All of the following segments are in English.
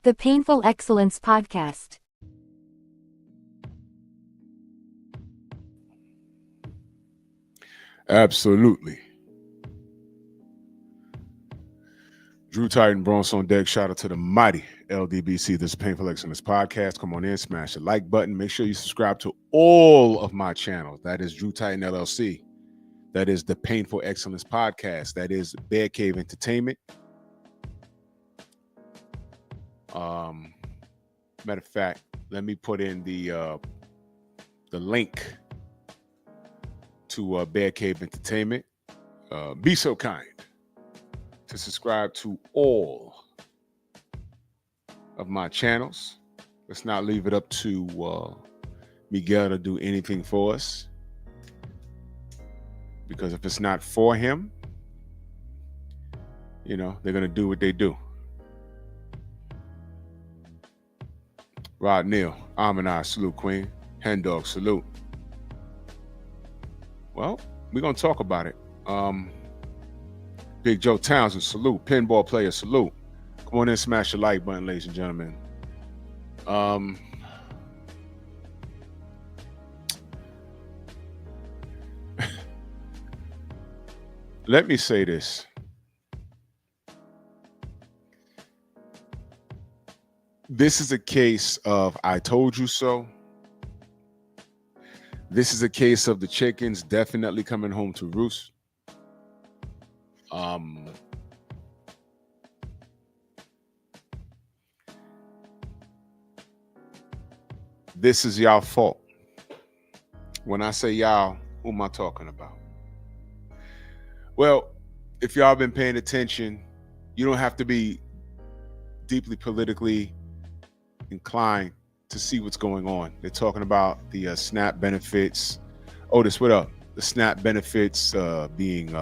The Painful Excellence Podcast. Absolutely. Drew Titan, Bronx on deck. Shout out to the mighty LDBC. This is Painful Excellence Podcast. Come on in, smash the like button. Make sure you subscribe to all of my channels. That is Drew Titan LLC. That is the Painful Excellence Podcast. That is Bear Cave Entertainment. Matter of fact, let me put in the link to Bear Cave Entertainment. Be so kind to subscribe to all of my channels. Let's not leave it up to Miguel to do anything for us, because if it's not for him, they're going to do what they do. Rod Neal, Amina, salute Queen. Hen Dog, salute. Well, we're going to talk about it. Big Joe Townsend, salute. Pinball player, salute. Come on in, smash the like button, ladies and gentlemen. Let me say this. This is a case of I told you so. This is a case of the chickens definitely coming home to roost. This is y'all fault. When I say y'all, who am I talking about? Well, if y'all been paying attention, you don't have to be deeply politically inclined to see what's going on. They're talking about the SNAP benefits. Otis, what up? The SNAP benefits being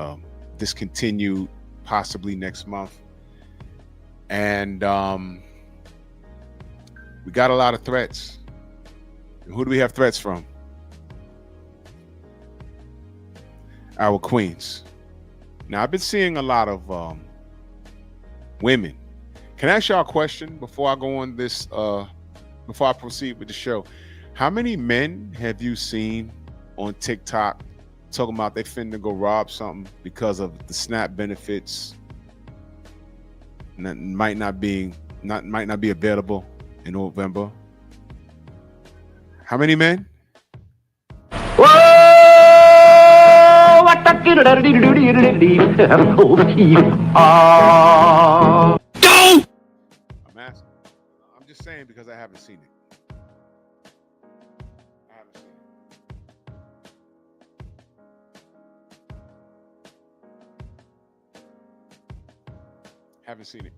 discontinued possibly next month. And we got a lot of threats. And who do we have threats from? Our queens. Now, I've been seeing a lot of women. Can I ask y'all a question before I go on this, before I proceed with the show? How many men have you seen on TikTok talking about they finna go rob something because of the SNAP benefits that might not be available in November? How many men? I'm asking. I'm just saying because I haven't seen it. Haven't seen it.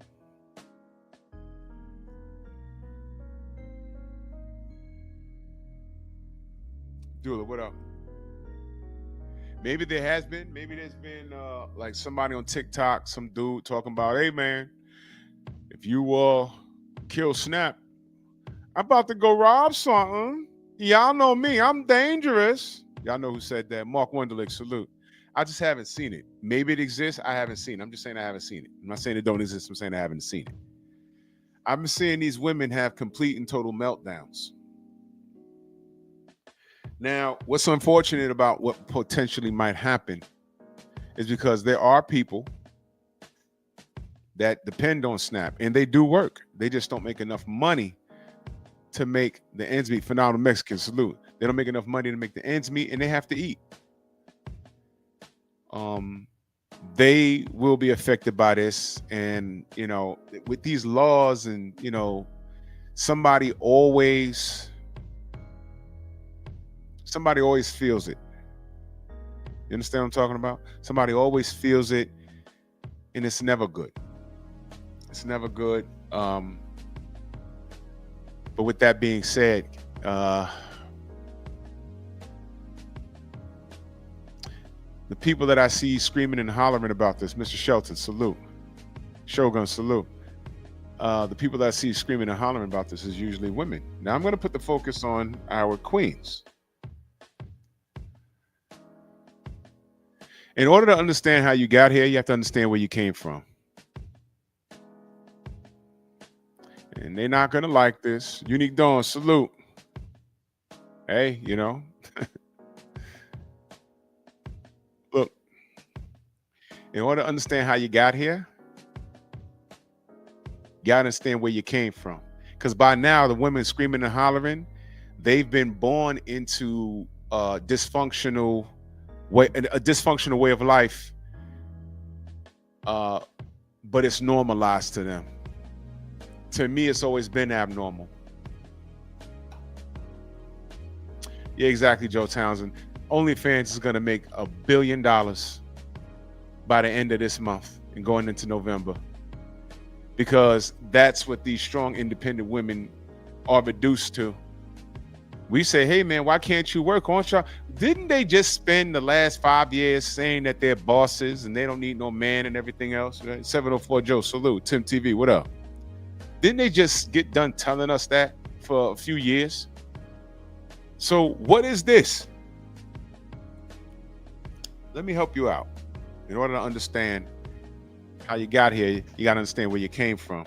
Dula, what up? Maybe there has been. Maybe there's been like somebody on TikTok, some dude talking about, hey man, if you kill Snap, I'm about to go rob something. Y'all know me. I'm dangerous. Y'all know who said that. Mark Wunderlich, salute. I just haven't seen it. Maybe it exists. I haven't seen it. I'm just saying I haven't seen it. I'm not saying it don't exist. I'm saying I haven't seen it. I've been seeing these women have complete and total meltdowns. Now, what's unfortunate about what potentially might happen is because there are people that depend on SNAP, and they do work. They just don't make enough money to make the ends meet. Phenomenal Mexican, salute. They don't make enough money to make the ends meet, and they have to eat. They will be affected by this, and with these laws, and somebody always feels it. You understand what I'm talking about? Somebody always feels it, and it's never good. It's never good. But with that being said, the people that I see screaming and hollering about this, Mr. Shelton, salute. Shogun, salute. The people that I see screaming and hollering about this is usually women. Now I'm going to put the focus on our queens. In order to understand how you got here, you have to understand where you came from. and they're not gonna like this. Unique Dawn, salute. Hey, look, in order to understand how you got here, you gotta understand where you came from. Because by now, the women screaming and hollering, they've been born into a dysfunctional way of life, but it's normalized to them. To me, it's always been abnormal. Yeah, exactly, Joe Townsend. OnlyFans is going to make $1 billion by the end of this month and going into November, because that's what these strong, independent women are reduced to. We say, hey, man, why can't you work? Didn't they just spend the last 5 years saying that they're bosses and they don't need no man and everything else? Right? 704 Joe, salute. Tim TV, what up? Didn't they just get done telling us that for a few years? So what is this? Let me help you out. In order to understand how you got here, you got to understand where you came from.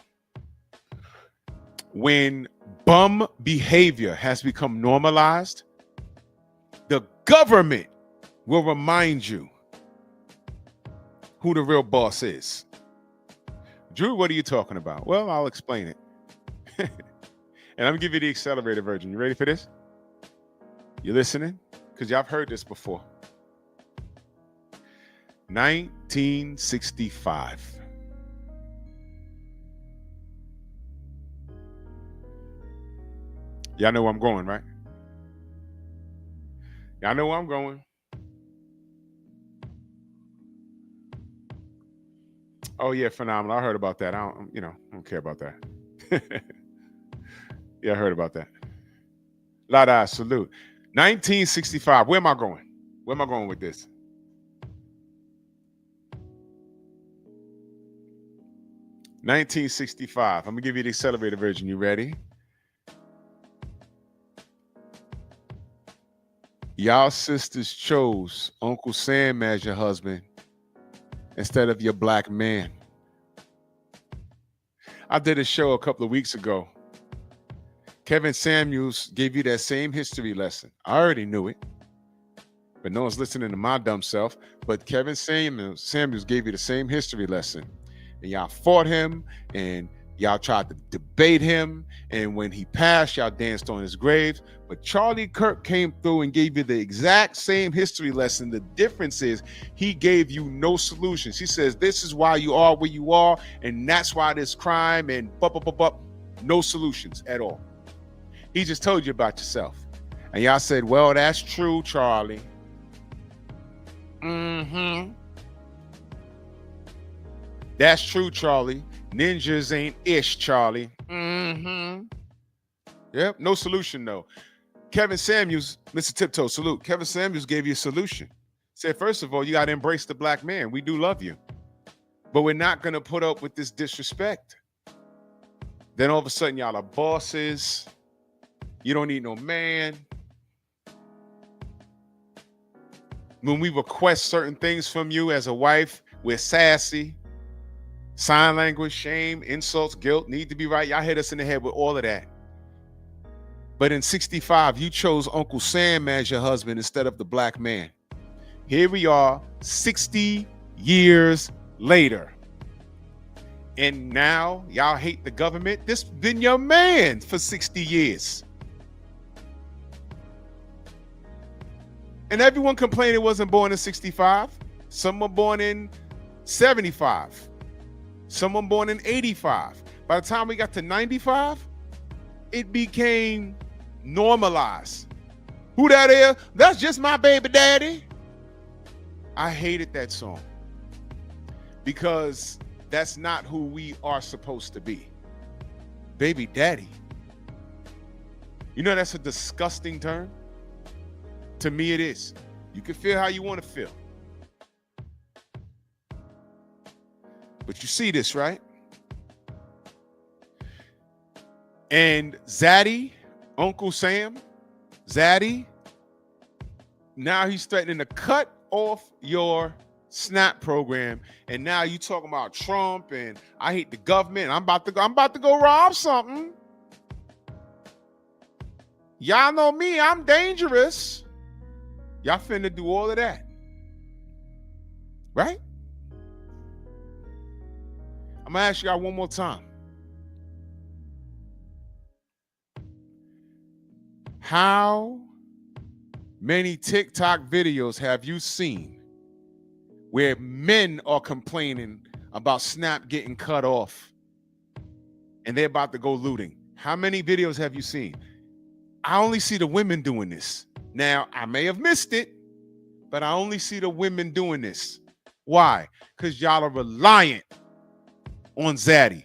When bum behavior has become normalized, the government will remind you who the real boss is. Drew, what are you talking about? Well, I'll explain it. And I'm going to give you the accelerated version. You ready for this? You listening? Because y'all have heard this before. 1965. Y'all know where I'm going, right? Y'all know where I'm going. Oh yeah, phenomenal. I heard about that. I don't care about that. Yeah, I heard about that. Lada, salute. 1965. Where am I going? Where am I going with this? $1965. I'm gonna give you the accelerated version. You ready? Y'all sisters chose Uncle Sam as your husband instead of your black man. I did a show a couple of weeks ago. Kevin Samuels gave you that same history lesson. I already knew it, but no one's listening to my dumb self. But Kevin Samuels gave you the same history lesson. And y'all fought him, and y'all tried to debate him. And when he passed, y'all danced on his grave. But Charlie Kirk came through and gave you the exact same history lesson. The difference is he gave you no solutions. He says, this is why you are where you are, and that's why there's crime and no solutions at all. He just told you about yourself. And y'all said, well, that's true, Charlie. Mm-hmm. That's true, Charlie. Ninjas ain't ish, Charlie. Mm-hmm. Yep, no solution, though. Kevin Samuels, Mr. Tiptoe, salute. Kevin Samuels gave you a solution. Said, first of all, you got to embrace the black man. We do love you. But we're not going to put up with this disrespect. Then all of a sudden, y'all are bosses. You don't need no man. When we request certain things from you as a wife, we're sassy. Sign language, shame, insults, guilt, need to be right. Y'all hit us in the head with all of that. But in 65, you chose Uncle Sam as your husband instead of the black man. Here we are, 60 years later. And now y'all hate the government. This been your man for 60 years. And everyone complained it wasn't born in 65. Some were born in 75. Someone born in 85. By the time we got to 95, it became normalized. Who that is? That's just my baby daddy. I hated that song because that's not who we are supposed to be. Baby daddy. You know that's a disgusting term? To me it is. You can feel how you want to feel. But you see this, right? And Zaddy, Uncle Sam, Zaddy, now he's threatening to cut off your SNAP program. And now you talking about Trump and I hate the government. I'm about to go rob something. Y'all know me, I'm dangerous. Y'all finna do all of that. Right? I'm gonna ask y'all one more time. How many TikTok videos have you seen where men are complaining about Snap getting cut off and they're about to go looting? How many videos have you seen? I only see the women doing this. Now, I may have missed it, but I only see the women doing this. Why? Because y'all are reliant on Zaddy.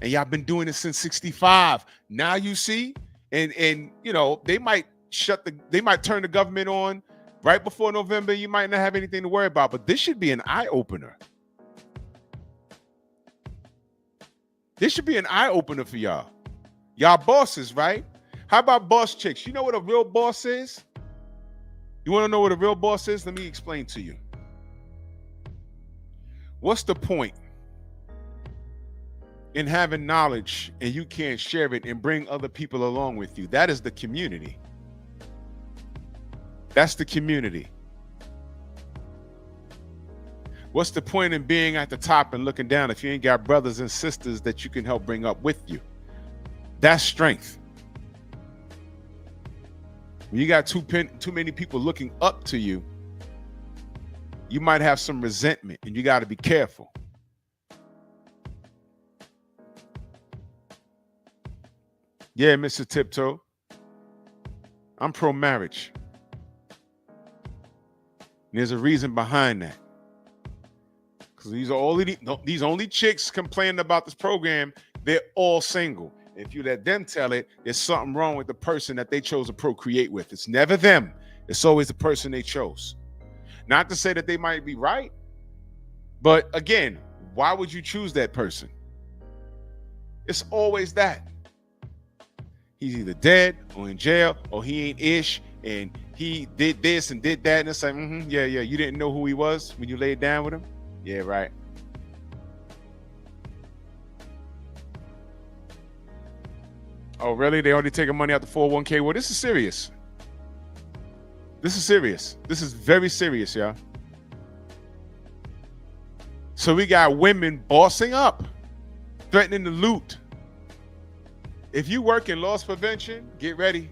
And y'all been doing it since 65. Now you see, and you know, they might turn the government on right before November. You might not have anything to worry about, but this should be an eye-opener. This should be an eye-opener for y'all. Y'all bosses, right? How about boss chicks? You know what a real boss is? You want to know what a real boss is? Let me explain to you. What's the point in having knowledge and you can't share it and bring other people along with you? That is the community. That's the community. What's the point in being at the top and looking down if you ain't got brothers and sisters that you can help bring up with you? That's strength. When you got too many people looking up to you, you might have some resentment, and you got to be careful. Yeah, Mr. Tiptoe, I'm pro-marriage. There's a reason behind that. Because these only chicks complaining about this program, they're all single. If you let them tell it, there's something wrong with the person that they chose to procreate with. It's never them. It's always the person they chose. Not to say that they might be right, but again, why would you choose that person? It's always that. He's either dead or in jail, or he ain't ish, and he did this and did that, and it's like, yeah, you didn't know who he was when you laid down with him? Yeah, right. Oh, really? They already taking money out the 401k? Well, this is serious. This is serious. This is very serious, y'all. So we got women bossing up, threatening to loot. If you work in loss prevention, get ready.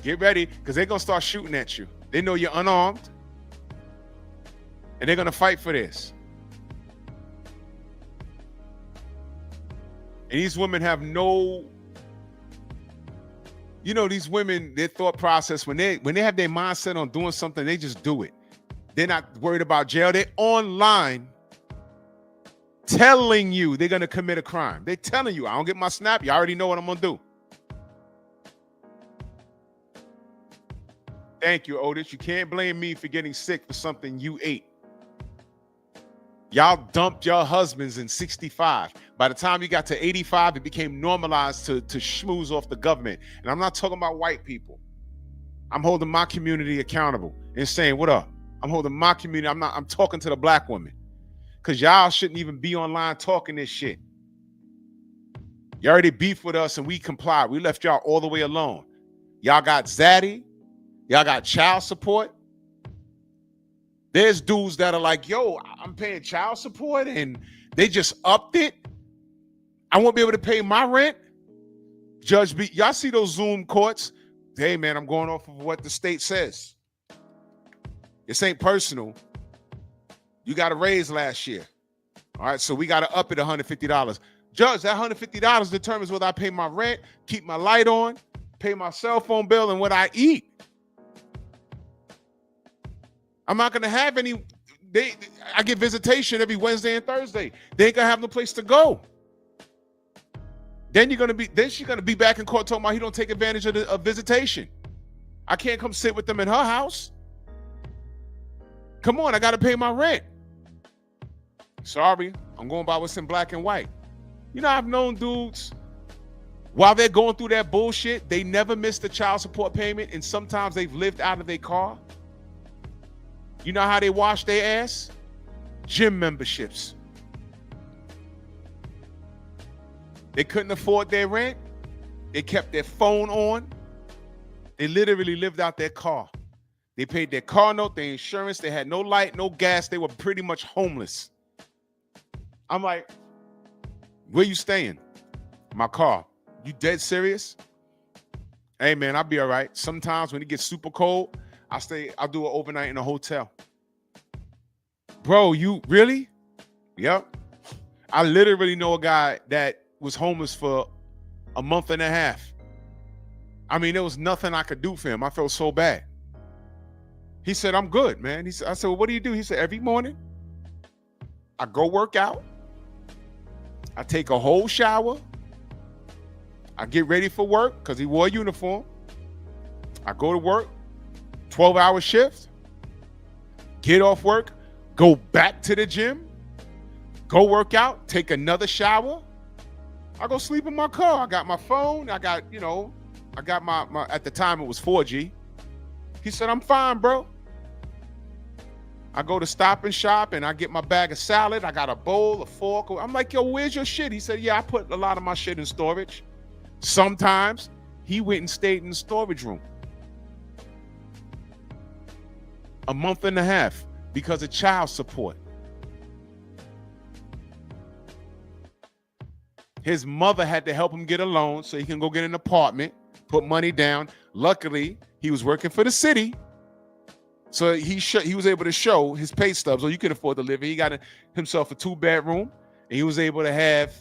Get ready, because they're going to start shooting at you. They know you're unarmed, and they're going to fight for this. And these women have no... You know, these women, their thought process, when they have their mindset on doing something, they just do it. They're not worried about jail. They're online telling you they're going to commit a crime. They're telling you, I don't get my Snap. You already know what I'm going to do. Thank you, Otis. You can't blame me for getting sick for something you ate. Y'all dumped your husbands in 65. By the time you got to 85, it became normalized to schmooze off the government. And I'm not talking about white people. I'm holding my community accountable and saying, what up? I'm holding my community. I'm talking to the black woman. Because y'all shouldn't even be online talking this shit. You already beefed with us and we complied. We left y'all all the way alone. Y'all got Zaddy. Y'all got child support. There's dudes that are like, yo, I'm paying child support and they just upped it. I won't be able to pay my rent. Judge B, y'all see those Zoom courts? Hey, man, I'm going off of what the state says. This ain't personal. You got a raise last year. All right, so we got to up it $150. Judge, that $150 determines whether I pay my rent, keep my light on, pay my cell phone bill, and what I eat. I'm not gonna have any. I get visitation every Wednesday and Thursday. They ain't gonna have no place to go. Then she's gonna be back in court talking about he don't take advantage of visitation. I can't come sit with them in her house. Come on, I gotta pay my rent. Sorry, I'm going by what's in black and white. You know, I've known dudes while they're going through that bullshit, they never missed a child support payment, and sometimes they've lived out of their car. You know how they wash their ass? Gym memberships. They couldn't afford their rent. They kept their phone on. They literally lived out their car. They paid their car note, their insurance. They had no light, no gas. They were pretty much homeless. I'm like, where you staying? My car. You dead serious? Hey man, I'll be all right. Sometimes when it gets super cold, I'll do an overnight in a hotel. Bro, you really? Yep. I literally know a guy that was homeless for a month and a half. I mean, there was nothing I could do for him. I felt so bad. He said, I'm good, man. I said, well, what do you do? He said, every morning I go work out. I take a whole shower. I get ready for work because he wore a uniform. I go to work, 12-hour shift, get off work, go back to the gym, go work out, take another shower. I go sleep in my car. I got my phone. I got my at the time it was 4G. He said, I'm fine, bro. I go to Stop and Shop and I get my bag of salad. I got a bowl, a fork. I'm like, yo, where's your shit? He said, yeah, I put a lot of my shit in storage. Sometimes he went and stayed in the storage room a month and a half because of child support. His mother had to help him get a loan so he can go get an apartment, put money down. Luckily, he was working for the city. So he was able to show his pay stubs, so you can afford to live. He got himself a 2-bedroom, and he was able to have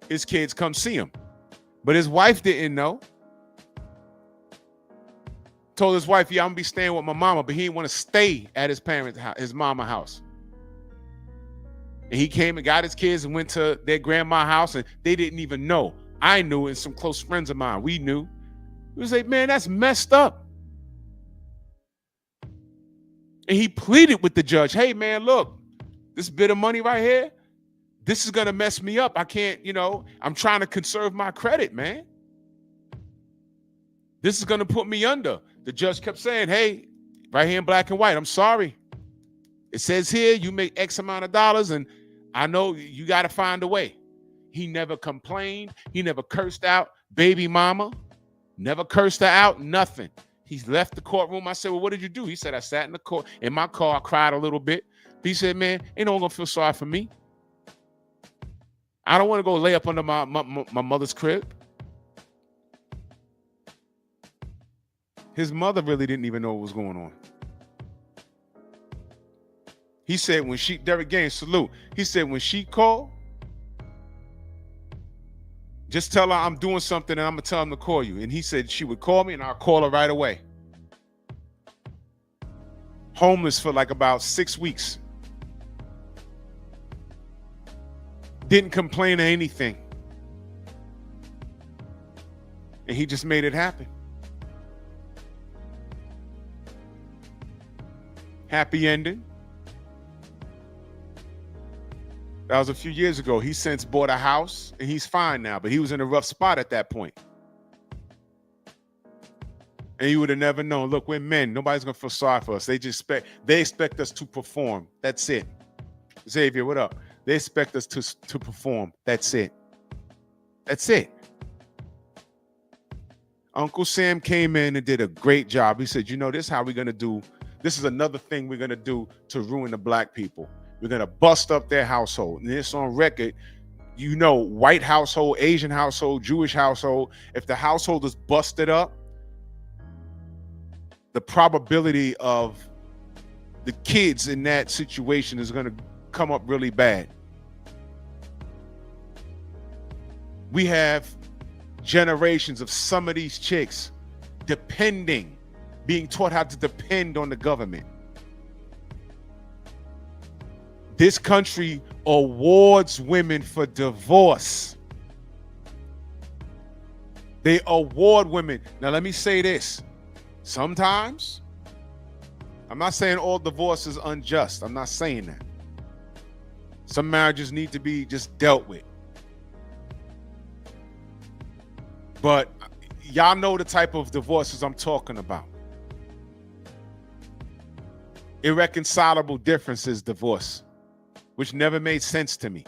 his kids come see him. But his wife didn't know. Told his wife, yeah, I'm gonna be staying with my mama, but he didn't want to stay at his parents' house, his mama house. And he came and got his kids and went to their grandma's house, and they didn't even know. I knew, and some close friends of mine, we knew. He was like, man, that's messed up. And he pleaded with the judge, hey, man, look, this bit of money right here, this is going to mess me up. I can't, I'm trying to conserve my credit, man. This is going to put me under. The judge kept saying, hey, right here in black and white, I'm sorry. It says here you make X amount of dollars, and I know you got to find a way. He never complained. He never cursed out baby mama, never cursed her out, nothing. He left the courtroom. I said, well, what did you do? He said, I sat in my car, I cried a little bit. He said, man, ain't no one gonna feel sorry for me. I don't want to go lay up under my mother's crib. His mother really didn't even know what was going on. He said when Derek Gaines, salute. He said when she called, just tell her I'm doing something and I'm going to tell him to call you. And he said she would call me and I'll call her right away. Homeless for like about 6 weeks. Didn't complain of anything. And he just made it happen. Happy ending. That was a few years ago. He since bought a house and he's fine now, but he was in a rough spot at that point. And you would have never known. Look, we're men. Nobody's gonna feel sorry for us. They expect us to perform. That's it. Xavier, what up? They expect us to perform. That's it. That's it. Uncle Sam came in and did a great job. He said, this is how we're gonna do. This is another thing we're gonna do to ruin the black people. We're going to bust up their household. And it's on record, white household, Asian household, Jewish household. If the household is busted up, the probability of the kids in that situation is going to come up really bad. We have generations of some of these chicks being taught how to depend on the government. This country awards women for divorce. They award women. Now, let me say this. Sometimes, I'm not saying all divorce is unjust. I'm not saying that. Some marriages need to be just dealt with. But y'all know the type of divorces I'm talking about. Irreconcilable differences divorce, which never made sense to me.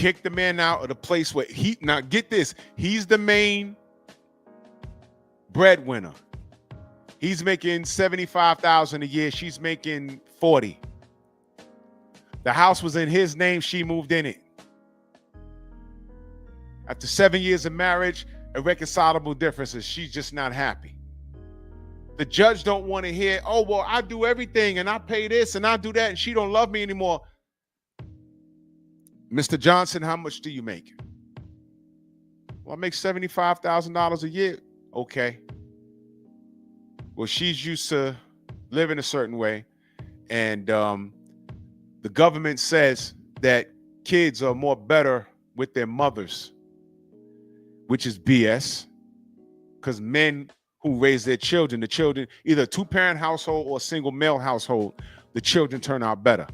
kick the man out of the place where now get this, he's the main breadwinner. He's making $75,000 a year. She's making 40. The house was in his name. She moved in it. After 7 years of marriage, irreconcilable differences. She's just not happy. The judge don't want to hear, oh, well, I do everything and I pay this and I do that and she don't love me anymore. Mr. Johnson, how much do you make? Well, I make $75,000 a year. Okay. Well, she's used to living a certain way. And the government says that kids are more better with their mothers, which is BS. Because men who raise their children, the children, either a two-parent household or a single male household, the children turn out better.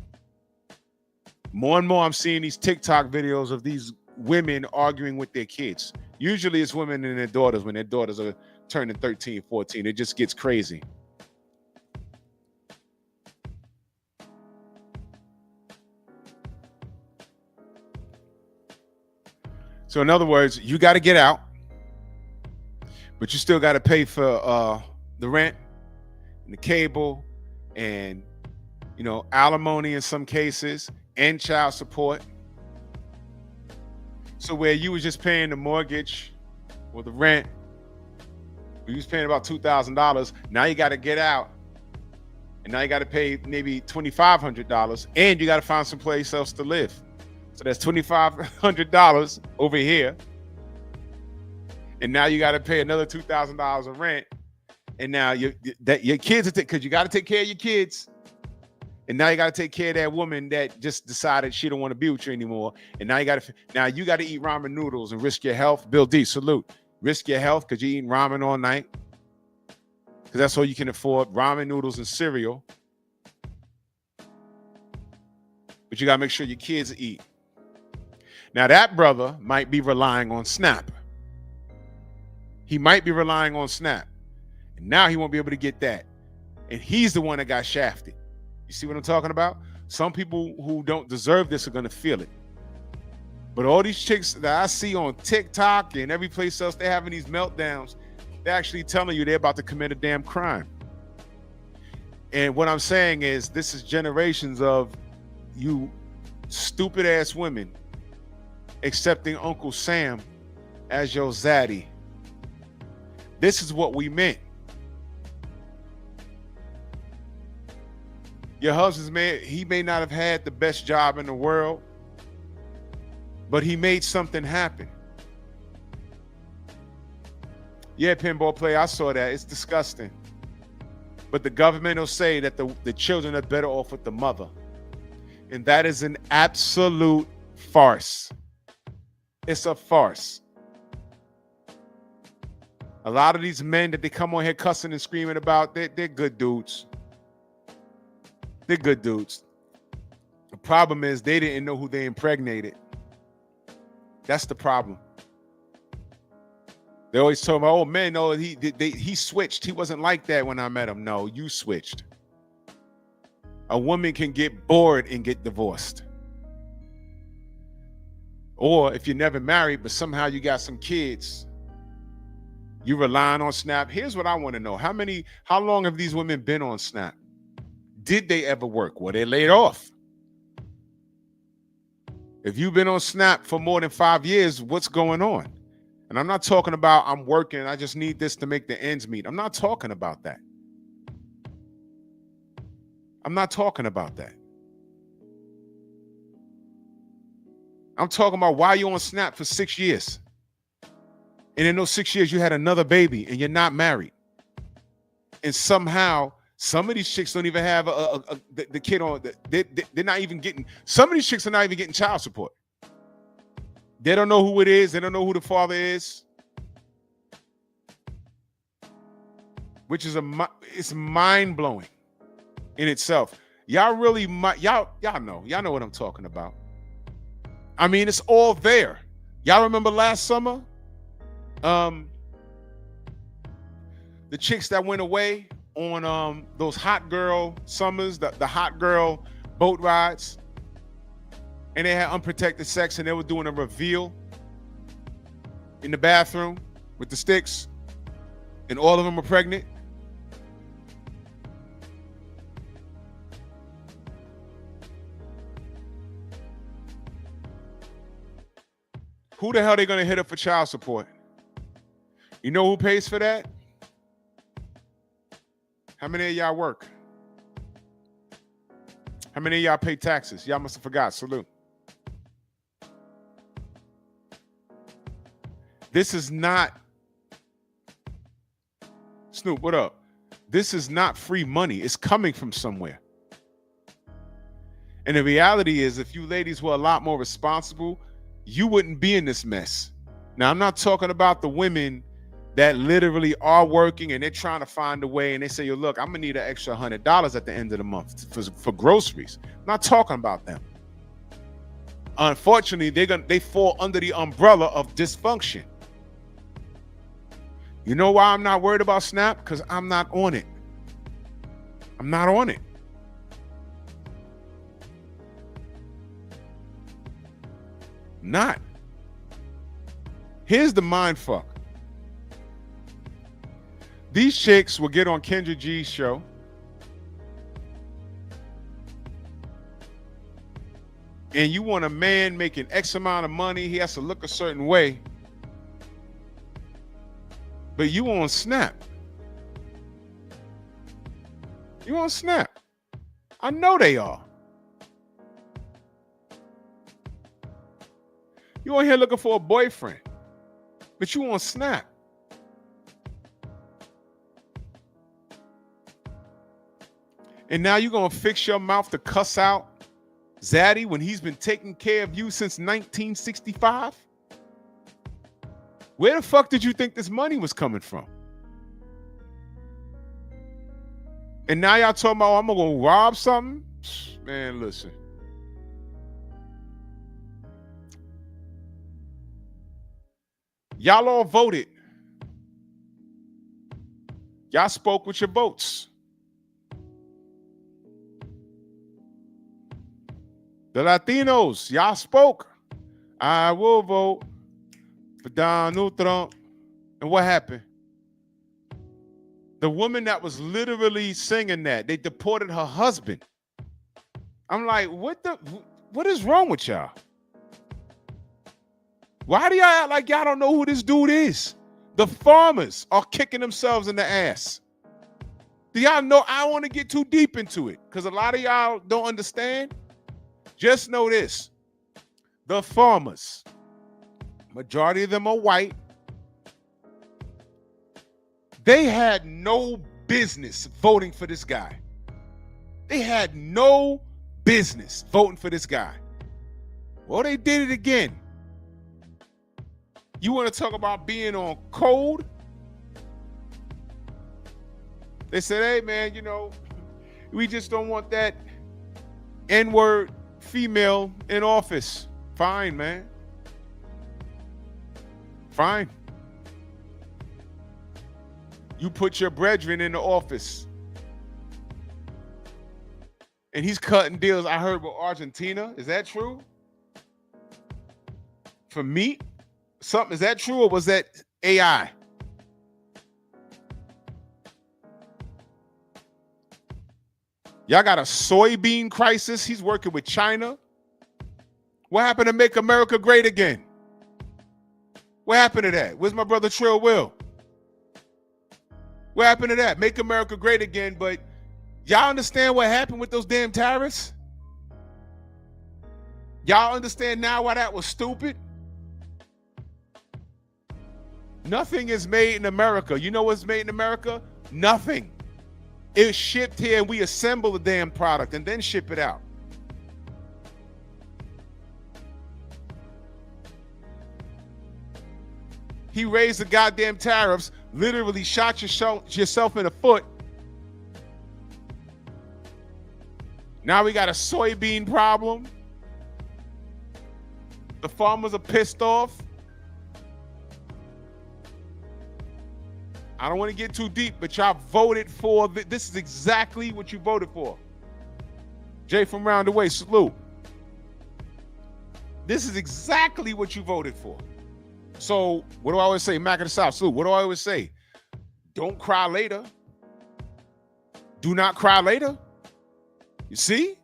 More and more I'm seeing these TikTok videos of these women arguing with their kids. Usually it's women and their daughters when their daughters are turning 13, 14. It just gets crazy. So in other words, you got to get out, but you still got to pay for the rent and the cable and, you know, alimony in some cases and child support. So where you was just paying the mortgage or the rent, you was paying about $2,000. Now you got to get out, and now you got to pay maybe $2,500, and you got to find some place else to live. So that's $2,500 over here, and now you got to pay another $2,000 of rent. And now your kids are because you got to take care of your kids, and now you got to take care of that woman that just decided she don't want to be with you anymore. And now you got to eat ramen noodles and risk your health. Bill D, salute. Risk your health because you're eating ramen all night, because that's all you can afford, ramen noodles and cereal. But you got to make sure your kids eat. Now that brother might be relying on SNAP. He might be relying on SNAP. And now he won't be able to get that. And he's the one that got shafted. You see what I'm talking about? Some people who don't deserve this are going to feel it. But all these chicks that I see on TikTok and every place else, they're having these meltdowns. They're actually telling you they're about to commit a damn crime. And what I'm saying is this is generations of you stupid ass women accepting Uncle Sam as your zaddy. This is what we meant. Your husband may not have had the best job in the world, but he made something happen. Yeah, pinball player, I saw that. It's disgusting. But the government will say that the children are better off with the mother. And that is an absolute farce. It's a farce. A lot of these men that they come on here cussing and screaming about, they're good dudes. They're good dudes. The problem is they didn't know who they impregnated. That's the problem. They always talk about, oh man, no, he switched. He wasn't like that when I met him. No, you switched. A woman can get bored and get divorced. Or if you're never married, but somehow you got some kids, you relying on SNAP. Here's what I want to know. How long have these women been on SNAP? Did they ever work? Were they laid off? If you've been on SNAP for more than 5 years, what's going on? And I'm not talking about I'm working, I just need this to make the ends meet. I'm not talking about that. I'm not talking about that. I'm talking about why you on SNAP for 6 years. And in those 6 years, you had another baby and you're not married. And somehow, some of these chicks don't even have the kid on. They're not even getting, some of these chicks are not even getting child support. They don't know who it is. They don't know who the father is. Which is it's mind-blowing in itself. Y'all really, y'all know what I'm talking about. I mean, it's all there. Y'all remember last summer? The chicks that went away on those hot girl summers, the hot girl boat rides. and they had unprotected sex and they were doing a reveal in the bathroom with the sticks and all of them were pregnant? Who the hell are they going to hit up for child support? You know who pays for that? How many of y'all work? How many of y'all pay taxes? Y'all must have forgot. Salute. This is not, Snoop, what up? This is not free money. It's coming from somewhere. And the reality is, if you ladies were a lot more responsible, you wouldn't be in this mess. Now, I'm not talking about the women that literally are working and they're trying to find a way and they say, yo, look, I'm gonna need an extra $100 at the end of the month for groceries. I'm not talking about them. Unfortunately, they fall under the umbrella of dysfunction. You know why I'm not worried about SNAP? Because I'm not on it. I'm not on it. Not. Here's the mind fuck. These chicks will get on Kendra G's show and you want a man making X amount of money, he has to look a certain way, but you on SNAP. You on SNAP. I know they are. You on here looking for a boyfriend, but you on SNAP. And now you're going to fix your mouth to cuss out Zaddy when he's been taking care of you since 1965? Where the fuck did you think this money was coming from? And now y'all talking about, oh, I'm going to go rob something? Man, listen. Y'all all voted. Y'all spoke with your votes. The Latinos, y'all spoke. I will vote for Donald Trump. And what happened? The woman that was literally singing that, they deported her husband. I'm like, what is wrong with y'all? Why do y'all act like y'all don't know who this dude is? The farmers are kicking themselves in the ass. Do y'all know? I don't want to get too deep into it because a lot of y'all don't understand. Just know this. The farmers, majority of them are white. They had no business voting for this guy. They had no business voting for this guy. Well, they did it again. You want to talk about being on code? They said, hey, man, you know, we just don't want that N-word female in office. Fine, man. Fine. You put your brethren in the office. And he's cutting deals, I heard, with Argentina. Is that true? For meat? Something, is that true or was that AI? Y'all got a soybean crisis. He's working with China. What happened to Make America Great Again? What happened to that? Where's my brother Trill Will? What happened to that? Make America Great Again, but y'all understand what happened with those damn tariffs? Y'all understand now why that was stupid? Nothing is made in America. You know what's made in America? Nothing. It's shipped here and we assemble the damn product and then ship it out. He raised the goddamn tariffs, literally shot yourself in the foot. Now we got a soybean problem. The farmers are pissed off. I don't want to get too deep, but y'all voted for this is exactly what you voted for. Jay from Round the Way, salute. This is exactly what you voted for. So what do I always say? Mac of the South, salute. What do I always say? Don't cry later. Do not cry later. You see?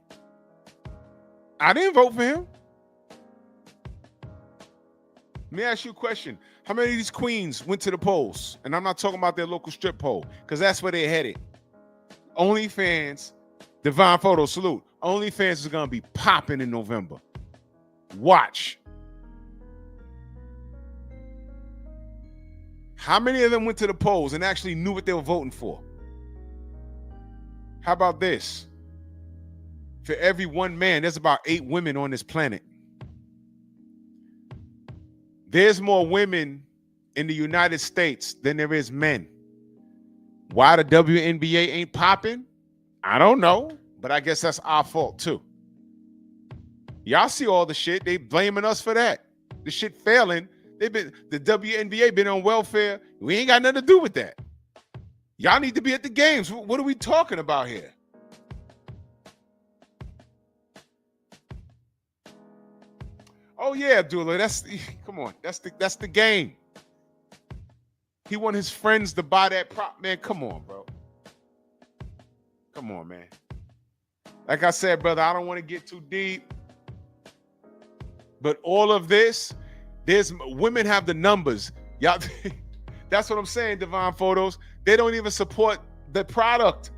I didn't vote for him. Let me ask you a question. How many of these queens went to the polls? And I'm not talking about their local strip poll, because that's where they're headed. OnlyFans, Divine Photo, salute. OnlyFans is going to be popping in November. Watch. How many of them went to the polls and actually knew what they were voting for? How about this? For every one man, there's about 8 women on this planet. There's more women in the United States than there is men. Why the WNBA ain't popping? I don't know, but I guess that's our fault too. Y'all see all the shit. They blaming us for that. The shit failing. The WNBA been on welfare. We ain't got nothing to do with that. Y'all need to be at the games. What are we talking about here? Oh yeah, Abdullah. Come on. That's the game. He want his friends to buy that prop. Man, come on, bro. Come on, man. Like I said, brother, I don't want to get too deep. But all of this, women have the numbers. Y'all, that's what I'm saying, Divine Photos. They don't even support the product.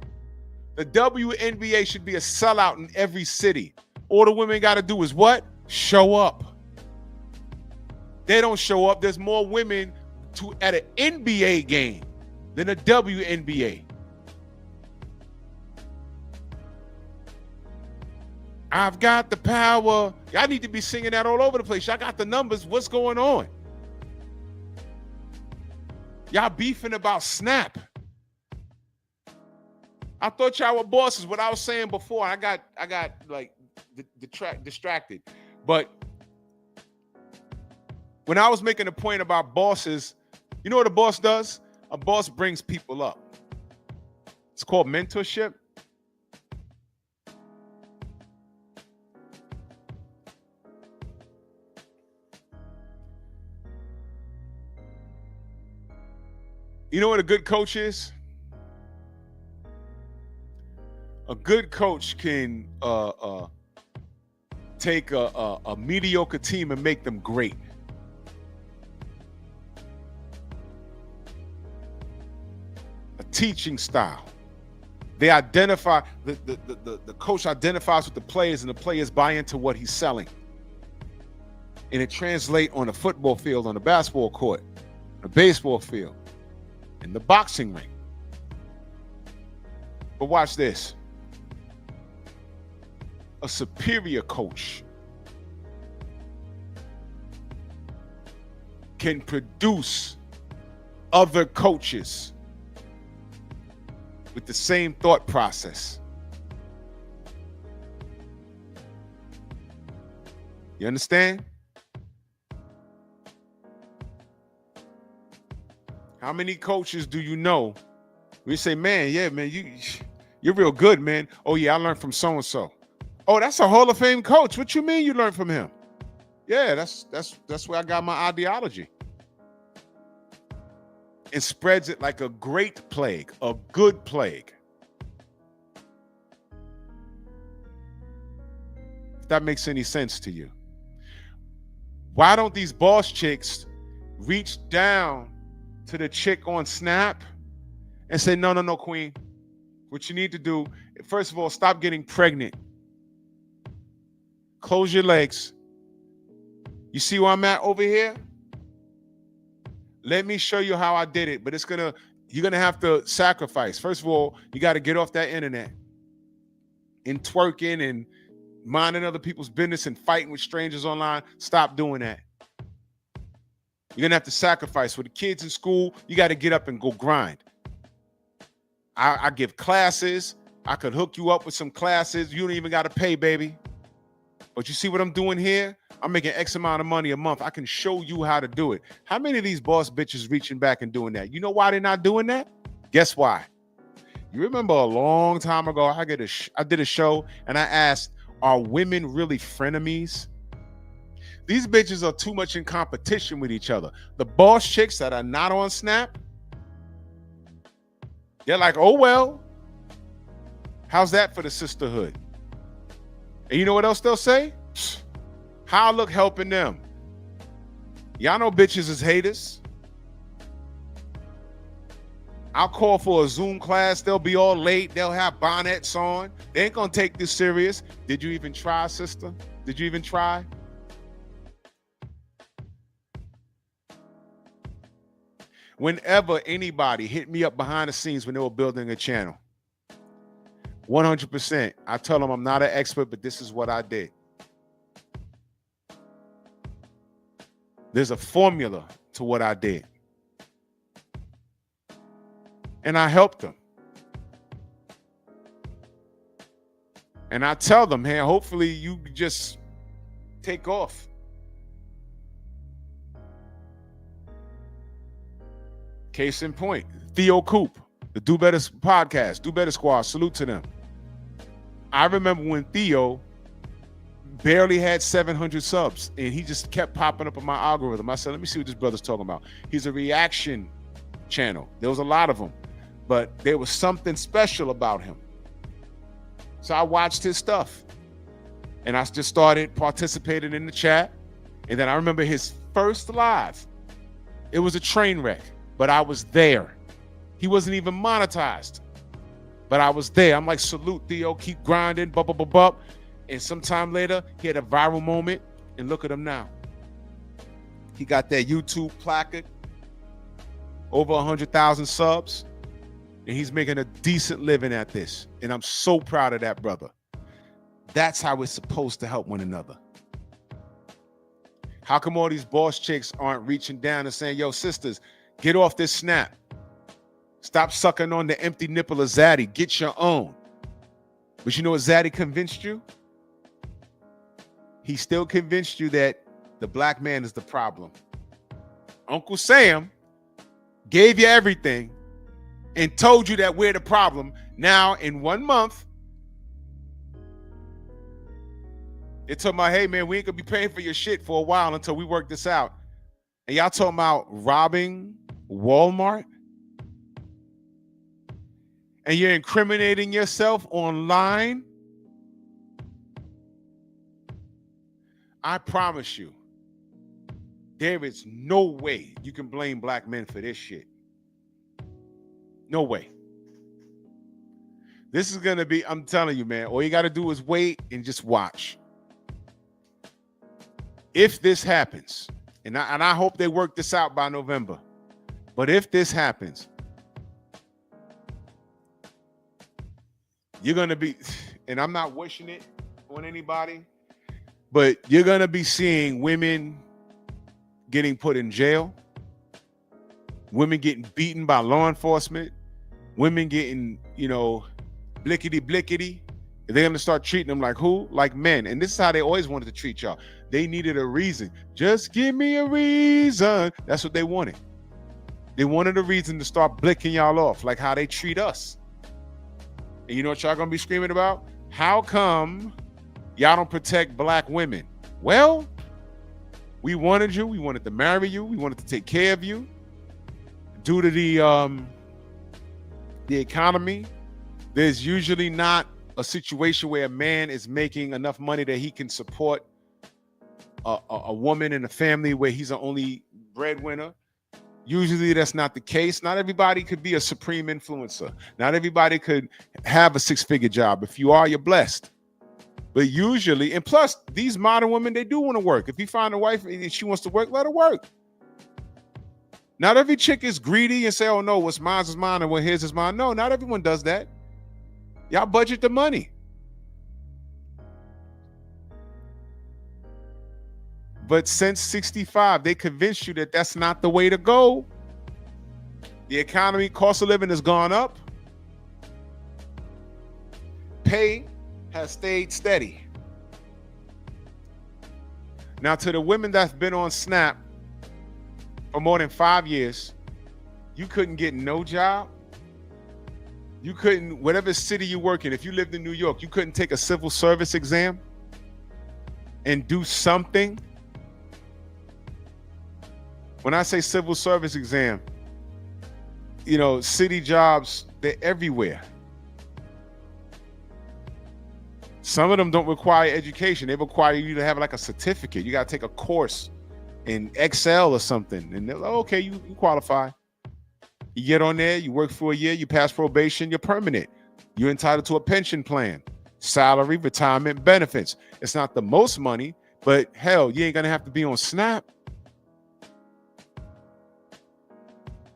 The WNBA should be a sellout in every city. All the women got to do is what? Show up. They don't show up. There's more women at an NBA game than a WNBA. I've got the power. Y'all need to be singing that all over the place. Y'all got the numbers. What's going on? Y'all beefing about Snap. I thought y'all were bosses. What I was saying before, I got like distracted. But when I was making a point about bosses, you know what a boss does? A boss brings people up. It's called mentorship. You know what a good coach is? A good coach can take a mediocre team and make them great. A teaching style. They identify, the coach identifies with the players, and the players buy into what he's selling. And it translates on a football field, on a basketball court, a baseball field, in the boxing ring. But watch this. A superior coach can produce other coaches with the same thought process. You understand? How many coaches do you know? We say, man, yeah, man, you're real good, man. Oh yeah, I learned from so-and-so. Oh, that's a Hall of Fame coach. What you mean you learned from him? Yeah, that's where I got my ideology. And spreads it like a great plague, a good plague. If that makes any sense to you. Why don't these boss chicks reach down to the chick on Snap and say, no, queen. What you need to do, first of all, stop getting pregnant. Close your legs. You see where I'm at over here? Let me show you how I did it, but you're gonna have to sacrifice. First of all, you got to get off that internet and twerking and minding other people's business and fighting with strangers online. Stop doing that. You're gonna have to sacrifice. With the kids in school, you got to get up and go grind. I give classes. I could hook you up with some classes. You don't even got to pay, baby. But you see what I'm doing here? I'm making X amount of money a month. I can show you how to do it. How many of these boss bitches reaching back and doing that? You know why they're not doing that? Guess why? You remember a long time ago, I did a show and I asked, are women really frenemies? These bitches are too much in competition with each other. The boss chicks that are not on Snap, they're like, oh, well, how's that for the sisterhood? And you know what else they'll say? How I look helping them. Y'all know bitches is haters. I'll call for a Zoom class. They'll be all late. They'll have bonnets on. They ain't gonna take this serious. Did you even try, sister? Did you even try? Whenever anybody hit me up behind the scenes when they were building a channel, 100%, I tell them I'm not an expert, but this is what I did. There's a formula to what I did. And I helped them. And I tell them, hey, hopefully you just take off. Case in point, Theo Coop, the Do Better podcast, Do Better Squad, salute to them. I remember when Theo barely had 700 subs and he just kept popping up on my algorithm. I said, let me see what this brother's talking about. He's a reaction channel. There was a lot of them, but there was something special about him. So I watched his stuff and I just started participating in the chat. And then I remember his first live. It was a train wreck, but I was there. He wasn't even monetized, but I was there. I'm like, salute, Theo, keep grinding, blah, blah, blah, blah. And sometime later, he had a viral moment, and look at him now. He got that YouTube placard, over 100,000 subs, and he's making a decent living at this. And I'm so proud of that brother. That's how we're supposed to help one another. How come all these boss chicks aren't reaching down and saying, yo, sisters, get off this Snap. Stop sucking on the empty nipple of Zaddy. Get your own. But you know what Zaddy convinced you? He still convinced you that the black man is the problem. Uncle Sam gave you everything and told you that we're the problem. Now, in 1 month, they told me, hey, man, we ain't going to be paying for your shit for a while until we work this out. And y'all talking about robbing Walmart? And you're incriminating yourself online? I promise you, there is no way you can blame black men for this shit. No way. This is going to be, I'm telling you, man, all you got to do is wait and just watch. If this happens, and I hope they work this out by November, but if this happens, you're going to be, and I'm not wishing it on anybody, but you're going to be seeing women getting put in jail, women getting beaten by law enforcement, women getting, blickety. They're going to start treating them like who? Like men. And this is how they always wanted to treat y'all. They needed a reason. Just give me a reason. That's what they wanted. They wanted a reason to start blicking y'all off, like how they treat us. And you know what y'all going to be screaming about? How come y'all don't protect black women? Well, we wanted you. We wanted to marry you. We wanted to take care of you. Due to the economy, there's usually not a situation where a man is making enough money that he can support a woman in a family where he's the only breadwinner. Usually that's not the case. Not everybody could be a supreme influencer. Not everybody could have a six-figure job. If you are, you're blessed. But usually, and plus, these modern women, they do want to work. If you find a wife and she wants to work, let her work. Not every chick is greedy and say, oh no, what's mine is mine and what his is mine. No, not everyone does that. Y'all budget the money. But since 65, they convinced you that that's not the way to go. The economy, cost of living has gone up. Pay has stayed steady. Now, to the women that's been on Snap for more than 5 years, you couldn't get no job. You couldn't, whatever city you work in, if you lived in New York, you couldn't take a civil service exam and do something When I say civil service exam, you know, city jobs, they're everywhere. Some of them don't require education. They require you to have like a certificate. You got to take a course in Excel or something. And they're like, okay, you qualify. You get on there, you work for a year, you pass probation, you're permanent. You're entitled to a pension plan, salary, retirement, benefits. It's not the most money, but hell, you ain't going to have to be on SNAP.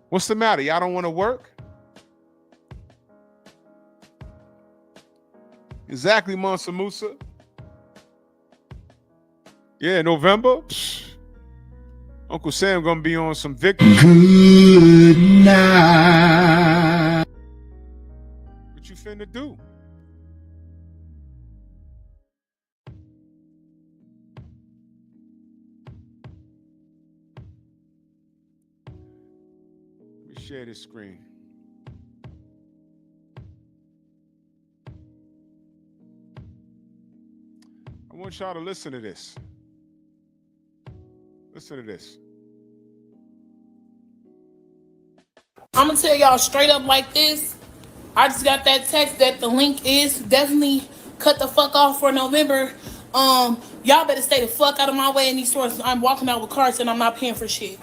What's the matter? Y'all don't want to work? Exactly, Mansa Musa. Yeah, November. Psh, Uncle Sam gonna be on some victory. Good night. What you finna do? Let me share this screen. I want y'all to listen to this. Listen to this. I'm gonna tell y'all straight up like this. I just got that text that the link is definitely cut the fuck off for November. Y'all better stay the fuck out of my way in these stores. I'm walking out with carts and I'm not paying for shit.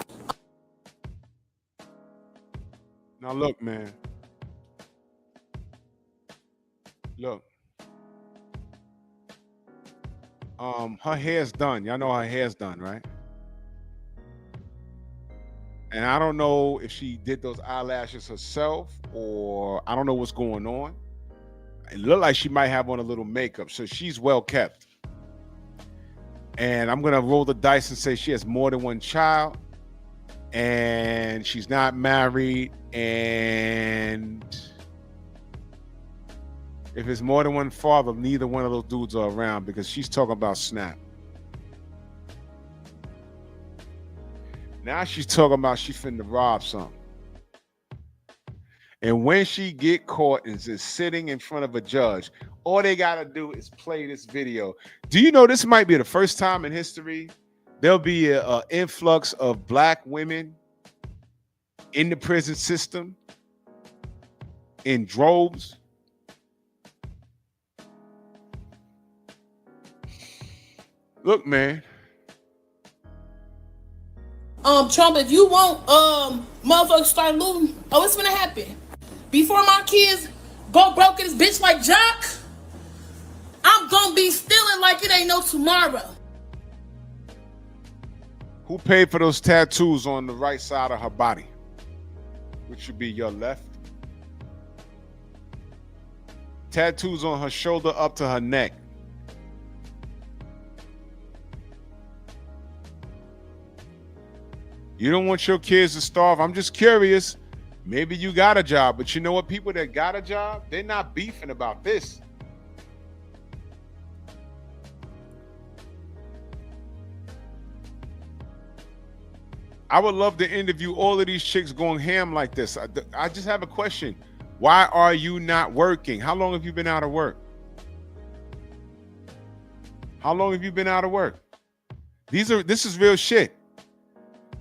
Now look, man. Look. Her hair's done. Y'all know her hair's done, right? And I don't know if she did those eyelashes herself or I don't know what's going on. It looked like she might have on a little makeup, so she's well kept. And I'm gonna roll the dice and say she has more than one child, and she's not married. And if it's more than one father, neither one of those dudes are around because she's talking about SNAP. Now she's talking about she finna rob something. And when she get caught and is sitting in front of a judge, all they gotta do is play this video. Do you know this might be the first time in history there'll be an influx of black women in the prison system in droves? Look, man. Trump, if you want motherfuckers start looting, what's gonna happen? Before my kids go broke in this bitch like Jock, I'm gonna be stealing like it ain't no tomorrow. Who paid for those tattoos on the right side of her body? Which should be your left. Tattoos on her shoulder up to her neck. You don't want your kids to starve. I'm just curious. Maybe you got a job, but you know what? People that got a job, they're not beefing about this. I would love to interview all of these chicks going ham like this. I just have a question. Why are you not working? How long have you been out of work? How long have you been out of work? This is real shit.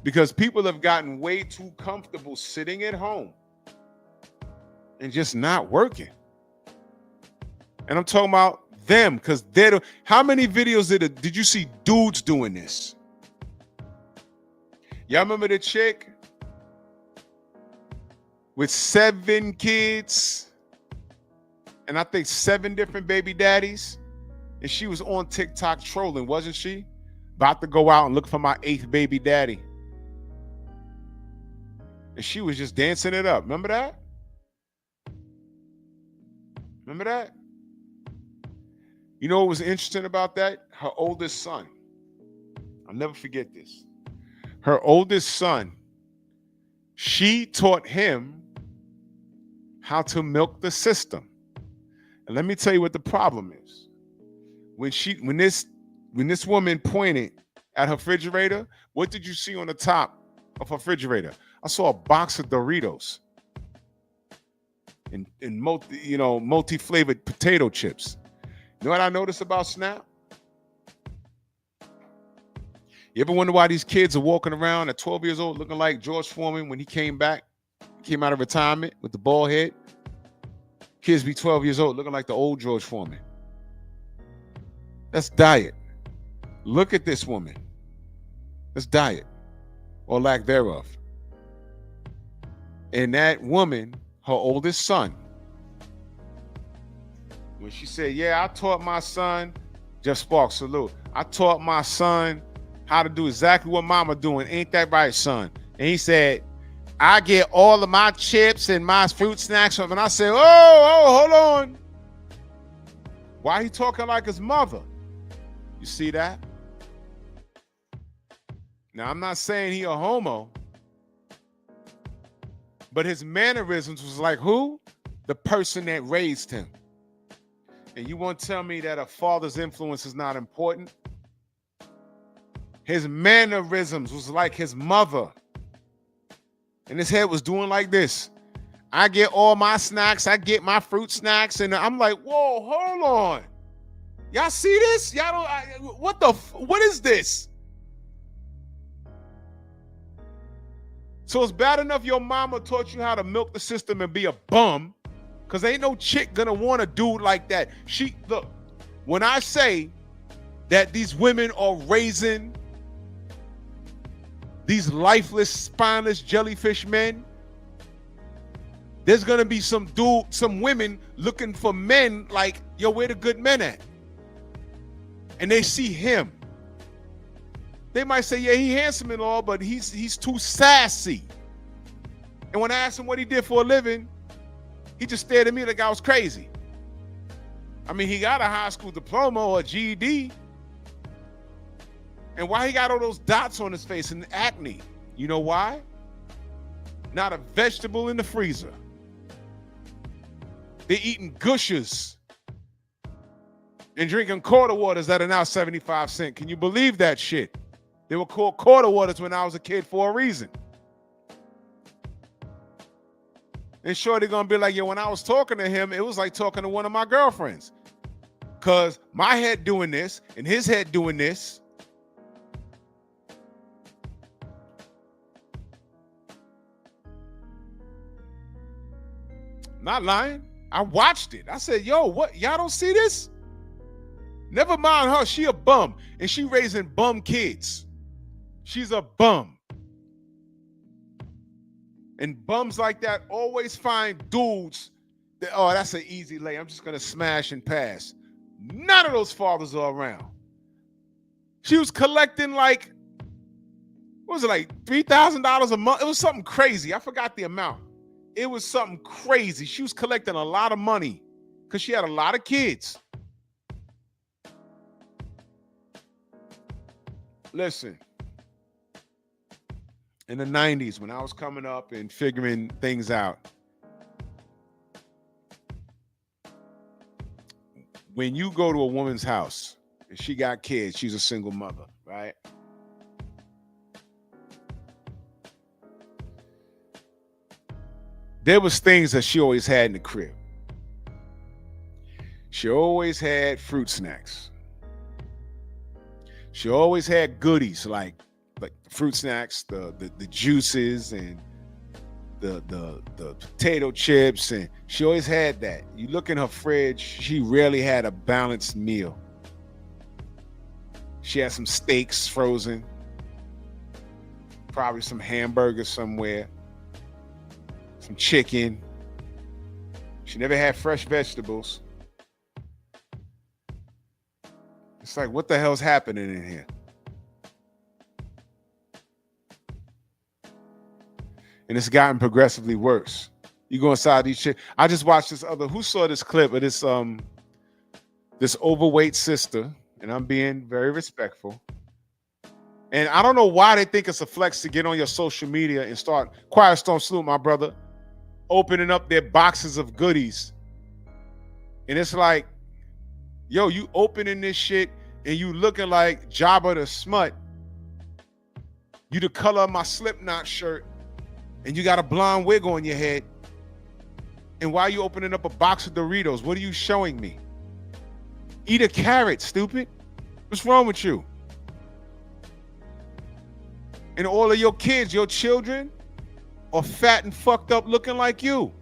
Because people have gotten way too comfortable sitting at home and just not working. And I'm talking about them because they're how many videos did you see dudes doing this? Y'all remember the chick with 7 kids and I think 7 different baby daddies? And she was on TikTok trolling, wasn't she? About to go out and look for my 8th baby daddy. And she was just dancing it up. Remember that? Remember that? You know what was interesting about that? Her oldest son. I'll never forget this. Her oldest son, she taught him how to milk the system. And let me tell you what the problem is. When this woman pointed at her refrigerator, what did you see on the top of her refrigerator? I saw a box of Doritos and multi-flavored potato chips. You know what I noticed about Snap? You ever wonder why these kids are walking around at 12 years old looking like George Foreman when he came back, came out of retirement with the bald head? Kids be 12 years old looking like the old George Foreman. That's diet. Look at this woman. That's diet, or lack thereof. And that woman, her oldest son, when she said, yeah, I taught my son, Jeff Sparks, salute. I taught my son how to do exactly what mama doing. Ain't that right, son? And he said, I get all of my chips and my fruit snacks from. And I said, hold on. Why he talking like his mother? You see that? Now, I'm not saying he a homo, but his mannerisms was like who? The person that raised him. And you want to tell me that a father's influence is not important? His mannerisms was like his mother. And his head was doing like this. I get all my snacks. I get my fruit snacks. And I'm like, whoa, hold on. Y'all see this? Y'all don't, what is this? So it's bad enough your mama taught you how to milk the system and be a bum, because ain't no chick gonna want a dude like that. Look, when I say that these women are raising these lifeless, spineless jellyfish men, there's gonna be some women looking for men like, yo, where the good men at? And they see him. They might say, yeah, he handsome and all, but he's too sassy. And when I asked him what he did for a living, he just stared at me like I was crazy. I mean, he got a high school diploma or a GED. And why he got all those dots on his face and acne? You know why? Not a vegetable in the freezer. They're eating gushers and drinking quarter waters that are now 75 cents. Can you believe that shit? They were called quarter waters when I was a kid for a reason. And sure, they're gonna be like, yeah, when I was talking to him, it was like talking to one of my girlfriends. Cause my head doing this and his head doing this. Not lying. I watched it. I said, yo, what? Y'all don't see this? Never mind her. She a bum. And she raising bum kids. She's a bum. And bums like that always find dudes that, oh, that's an easy lay. I'm just going to smash and pass. None of those fathers are around. She was collecting like, what was it, like $3,000 a month? It was something crazy. I forgot the amount. It was something crazy. She was collecting a lot of money because she had a lot of kids. Listen, in the 90s, when I was coming up and figuring things out, when you go to a woman's house and she got kids, she's a single mother, right? There was things that she always had in the crib. She always had fruit snacks. She always had goodies like fruit snacks, the juices and the potato chips, and she always had that. You look in her fridge, she rarely had a balanced meal. She had some steaks frozen, probably some hamburgers somewhere, some chicken. She never had fresh vegetables. It's like, what the hell's happening in here? And it's gotten progressively worse. You go inside these chicks. I just watched this other, who saw this clip of this overweight sister, and I'm being very respectful. And I don't know why they think it's a flex to get on your social media and start, Quiet Storm Salute, my brother, opening up their boxes of goodies. And it's like, yo, you opening this shit and you looking like Jabba the Smut. You the color of my Slipknot shirt and you got a blonde wig on your head. And why are you opening up a box of Doritos? What are you showing me? Eat a carrot, stupid. What's wrong with you? And all of your kids, your children, are fat and fucked up looking like you.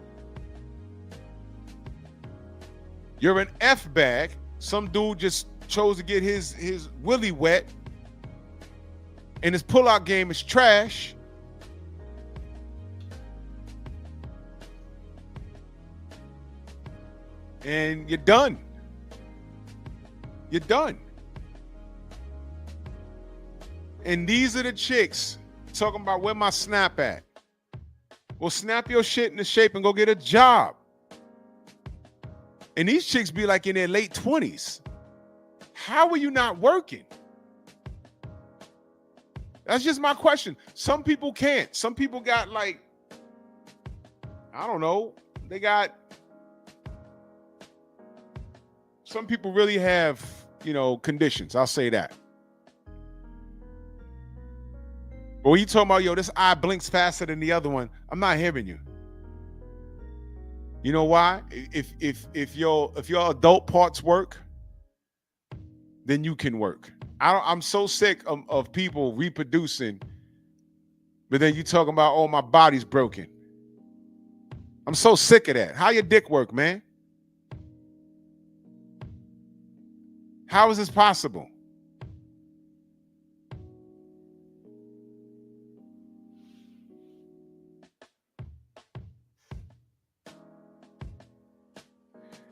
You're an F bag. Some dude just chose to get his willy wet, and his pullout game is trash. And you're done. You're done. And these are the chicks talking about where my snap at. Well, snap your shit into shape and go get a job. And these chicks be like in their late 20s. How are you not working? That's just my question. Some people can't. Some people got like, I don't know, they got, some people really have, conditions. I'll say that. But when you talking about, this eye blinks faster than the other one, I'm not hearing you. You know why? If your adult parts work, then you can work. I'm so sick of people reproducing, but then you talking about, oh, my body's broken. I'm so sick of that. How your dick work, man? How is this possible?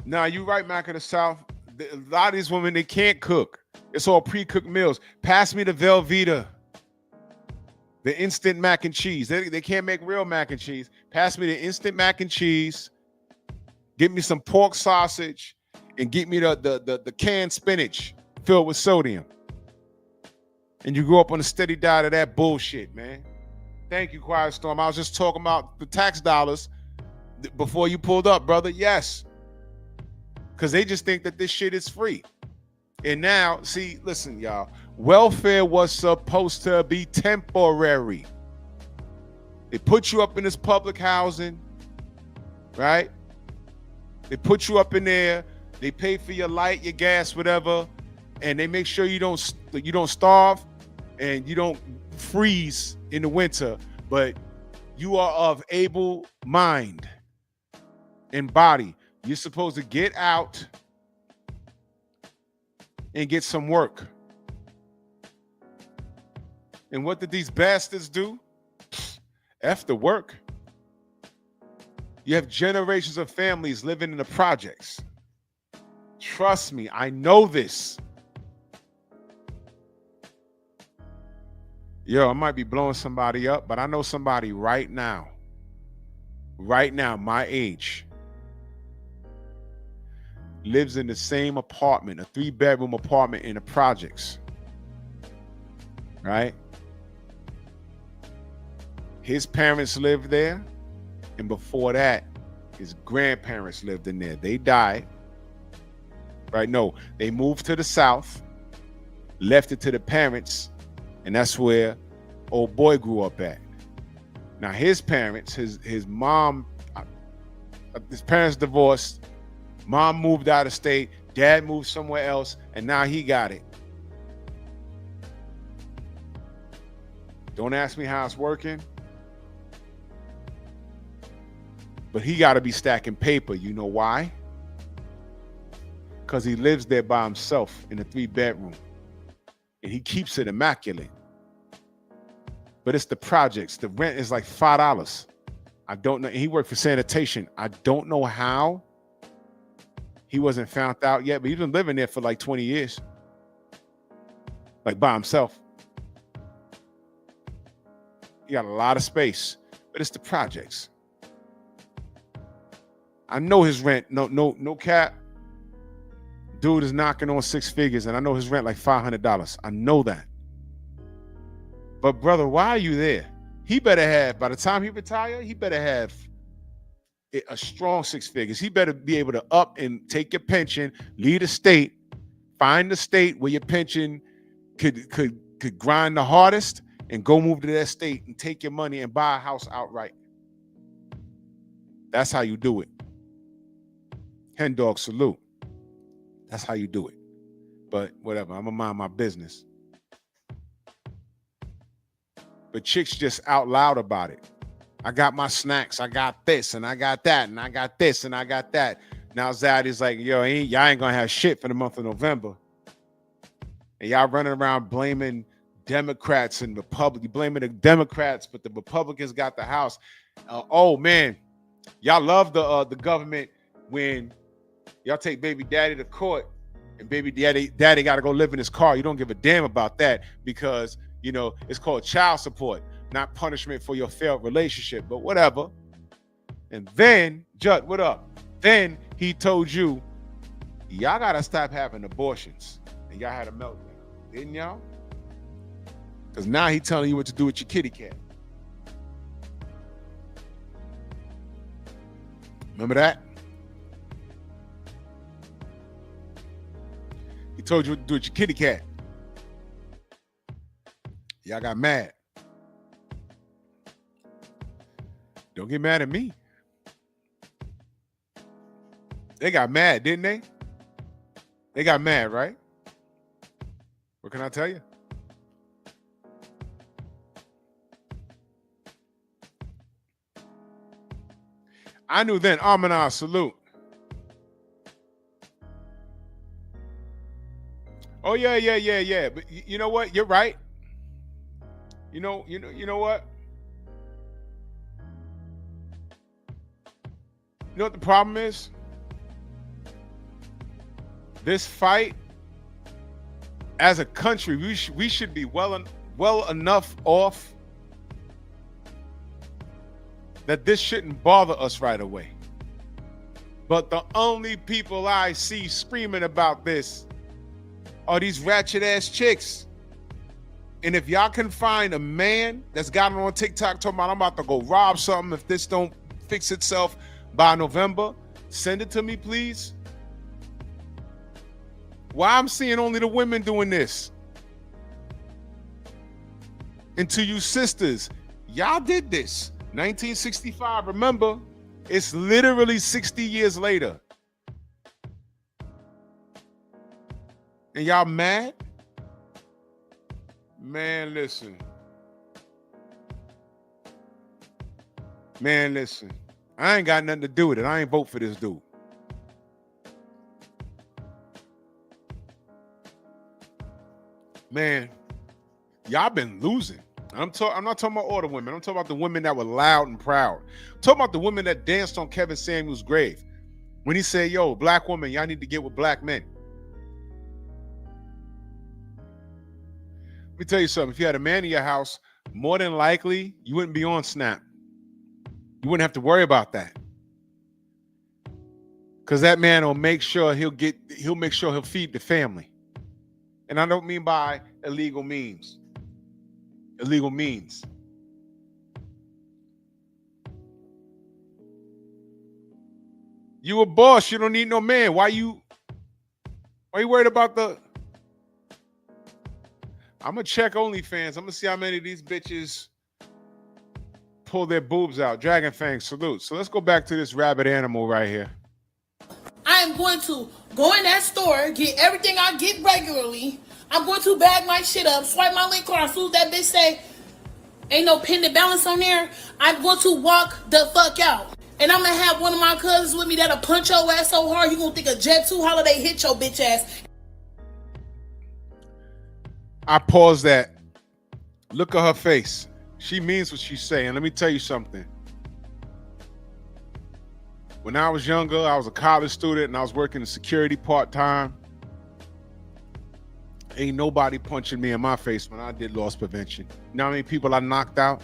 Nah, you right, Mac of the South. A lot of these women, they can't cook. It's all pre-cooked meals. Pass me the Velveeta, the instant mac and cheese. They can't make real mac and cheese. Pass me the instant mac and cheese. Get me some pork sausage, and get me the canned spinach filled with sodium. And you grow up on a steady diet of that bullshit, man. Thank you, Quiet Storm. I was just talking about the tax dollars before you pulled up, brother. Yes. Because they just think that this shit is free. And now, see, listen, y'all. Welfare was supposed to be temporary. They put you up in this public housing, right? They put you up in there. They pay for your light, your gas, whatever, and they make sure you don't starve and you don't freeze in the winter. But you are of able mind and body. You're supposed to get out and get some work. And what did these bastards do? F the work. You have generations of families living in the projects. Trust me, I know this. Yo, I might be blowing somebody up, but I know somebody right now, my age, lives in the same apartment, a 3-bedroom apartment in the projects, right? His parents lived there, and before that, his grandparents lived in there. They died, right? No, they moved to the South, left it to the parents, and that's where old boy grew up at. Now, his parents, his mom, his parents divorced, mom moved out of state, dad moved somewhere else, and now he got it. Don't ask me how it's working, but he got to be stacking paper. You know why? Because he lives there by himself in a 3-bedroom, and he keeps it immaculate. But it's the projects. The rent is like $5. I don't know. And he worked for sanitation. I don't know how he wasn't found out yet, but he's been living there for like 20 years, like by himself. He got a lot of space, but it's the projects. I know his rent, no cap. Dude is knocking on 6 figures, and I know his rent like $500. I know that. But brother, why are you there? He better have, by the time he retire, he better have a strong 6 figures. He better be able to up and take your pension, leave the state, find the state where your pension could grind the hardest, and go move to that state and take your money and buy a house outright. That's how you do it. Hen dog salute. That's how you do it. But whatever, I'm gonna mind my business. but chicks just out loud about it. I got my snacks. I got this and I got that and I got this and I got that. Now Zaddy's like, yo, y'all ain't gonna have shit for the month of November. And y'all running around blaming Democrats and Republicans, blaming the Democrats, but the Republicans got the House. Oh man, y'all love the government when y'all take baby daddy to court and baby daddy got to go live in his car. You don't give a damn about that because, you know, it's called child support, not punishment for your failed relationship, but whatever. And then, Judd, what up? Then he told you, y'all got to stop having abortions. And y'all had a meltdown, didn't y'all? Because now he telling you what to do with your kitty cat. Remember that? He told you what to do with your kitty cat. Y'all got mad. Don't get mad at me. They got mad, didn't they? They got mad, right? What can I tell you? I knew then, Amina, salute. Oh, yeah. But you know what? You're right. You know what? You know what the problem is? This fight, as a country, we should be well enough off that this shouldn't bother us right away. But the only people I see screaming about this are these ratchet ass chicks. And if y'all can find a man that's got it on TikTok talking about I'm about to go rob something if this don't fix itself by November, send it to me, please. Why I'm seeing only the women doing this? And to you sisters, y'all did this. 1965, remember, it's literally 60 years later. And y'all mad? Man, listen. I ain't got nothing to do with it. I ain't vote for this dude. Man, y'all been losing. I'm not talking about all the women. I'm talking about the women that were loud and proud. I'm talking about the women that danced on Kevin Samuel's grave when he said, yo, black women, y'all need to get with black men. Let me tell you something. If you had a man in your house, more than likely, you wouldn't be on Snap. You wouldn't have to worry about that. Because that man will make sure he'll feed the family. And I don't mean by illegal means. Illegal means. You a boss. You don't need no man. Why you worried about the... I'm going to check OnlyFans. I'm going to see how many of these bitches pull their boobs out. Dragon Fang, salute. So let's go back to this rabbit animal right here. I am going to go in that store, get everything I get regularly. I'm going to bag my shit up, swipe my link card. As soon as that bitch say, ain't no pending balance on there, I'm going to walk the fuck out. And I'm going to have one of my cousins with me that'll punch your ass so hard, you going to think a Jet 2 holiday hit your bitch ass. I pause that. Look at her face. She means what she's saying. Let me tell you something. When I was younger, I was a college student and I was working in security part-time. Ain't nobody punching me in my face when I did loss prevention. You know how many people I knocked out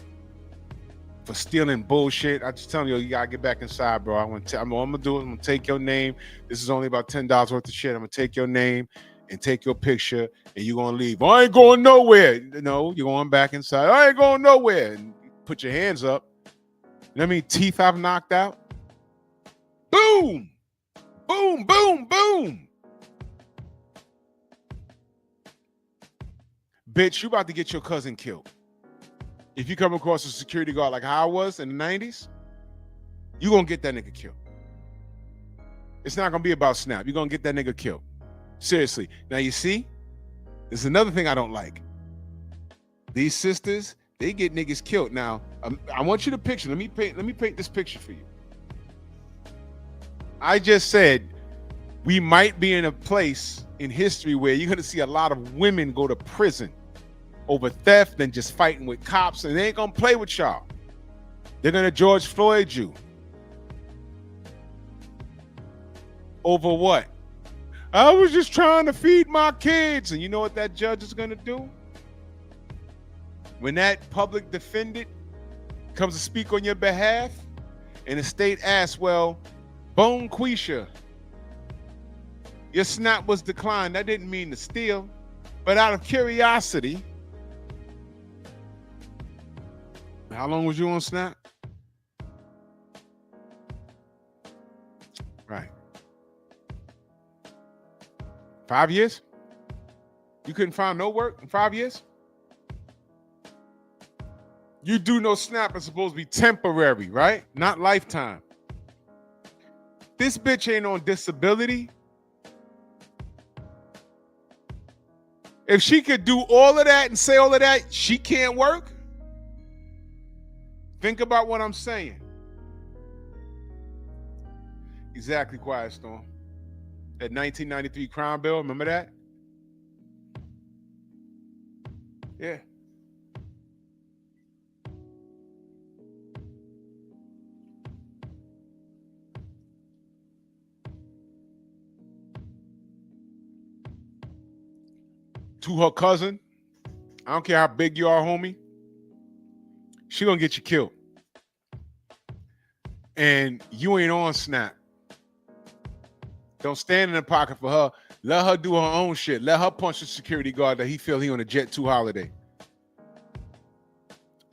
for stealing bullshit? I just tell you, you gotta get back inside, bro. I'm gonna do it. I'm gonna take your name. This is only about $10 worth of shit. I'm gonna take your name and take your picture, and you're gonna leave. I ain't going nowhere. No, you're going back inside. I ain't going nowhere. And put your hands up. You know how many teeth I've knocked out? Boom! Boom, boom, boom! Bitch, you about to get your cousin killed. If you come across a security guard like how I was in the 90s, you gonna get that nigga killed. It's not gonna be about Snap. You're gonna get that nigga killed. Seriously. Now you see, there's another thing I don't like. These sisters They get niggas killed. Now, I want you to picture. Let me paint this picture for you. I just said we might be in a place in history where you're gonna see a lot of women go to prison over theft and just fighting with cops, and they ain't gonna play with y'all. They're gonna George Floyd you. Over what? I was just trying to feed my kids. And you know what that judge is gonna do? When that public defendant comes to speak on your behalf, and the state asks, well, Bone Quisha, your snap was declined. That didn't mean to steal, but out of curiosity, how long was you on snap? Right. 5 years? You couldn't find no work in 5 years? You do know snap is supposed to be temporary, right? Not lifetime. This bitch ain't on disability. If she could do all of that and say all of that, she can't work? Think about what I'm saying. Exactly, Quiet Storm. That 1993 crime bill, remember that? Yeah. To her cousin, I don't care how big you are, homie, she gonna get you killed. And you ain't on snap. Don't stand in the pocket for her. Let her do her own shit. Let her punch the security guard that he feel he on a Jet 2 holiday.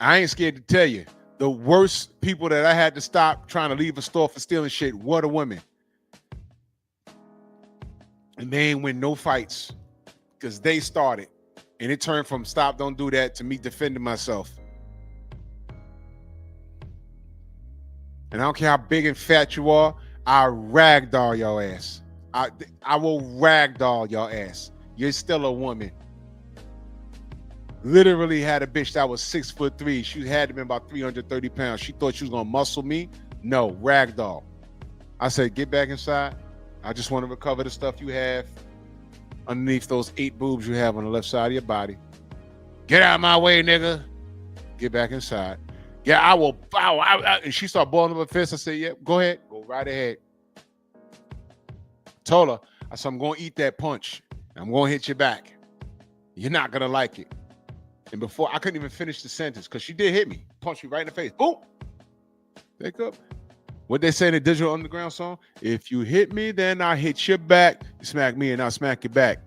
I ain't scared to tell you, the worst people that I had to stop trying to leave a store for stealing shit were the women. And they ain't win no fights because they started. And it turned from stop, don't do that to me defending myself. And I don't care how big and fat you are, I ragdoll your ass. I will ragdoll your ass. You're still a woman. Literally had a bitch that was 6'3". She had to be about 330 pounds. She thought she was gonna muscle me. No, ragdoll. I said, get back inside. I just want to recover the stuff you have underneath those 8 boobs you have on the left side of your body. Get out of my way, nigga. Get back inside. Yeah, I will. And she started balling up her fist. I said, yeah, go ahead. Go right ahead. Told her, I said, I'm going to eat that punch. I'm going to hit you back. You're not going to like it. And before, I couldn't even finish the sentence because she did hit me. Punched me right in the face. Boom. Take up. What they say in the Digital Underground song? If you hit me, then I hit you back. You smack me and I'll smack you back.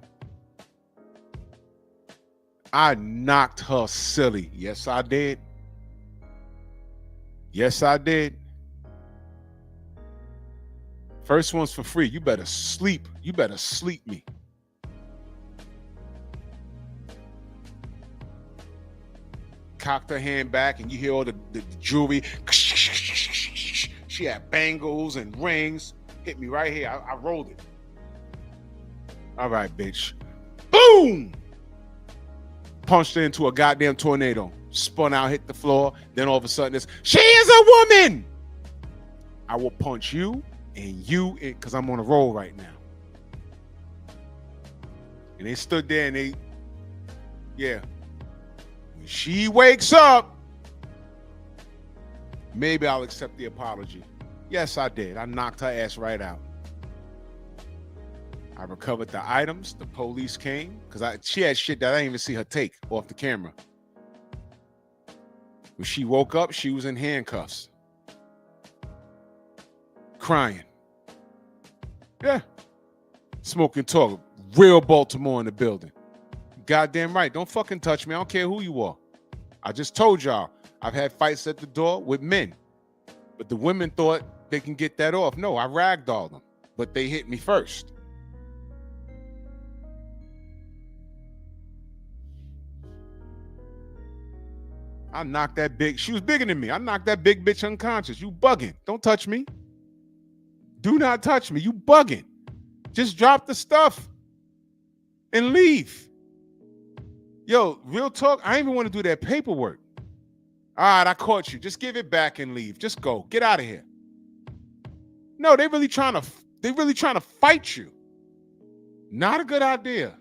I knocked her silly. Yes, I did. Yes, I did. First one's for free. You better sleep. You better sleep me. Cocked her hand back and you hear all the jewelry. She had bangles and rings. Hit me right here. I rolled it. All right, bitch. Boom! Punched her into a goddamn tornado. Spun out, hit the floor. Then all of a sudden it's, she is a woman! I will punch you and you, because I'm on a roll right now. And they stood there and they, yeah. When she wakes up, maybe I'll accept the apology. Yes, I did. I knocked her ass right out. I recovered the items. The police came because she had shit that I didn't even see her take off the camera. When she woke up, she was in handcuffs. Crying. Yeah. Smoking talk. Real Baltimore in the building. Goddamn right. Don't fucking touch me. I don't care who you are. I just told y'all. I've had fights at the door with men. But the women thought they can get that off. No, I ragdolled them. But they hit me first. I knocked that big, she was bigger than me. I knocked that big bitch unconscious. You bugging. Don't touch me. Do not touch me. You bugging. Just drop the stuff and leave. Yo, real talk, I ain't even want to do that paperwork. All right, I caught you. Just give it back and leave. Just go. Get out of here. No, they really trying to fight you. Not a good idea.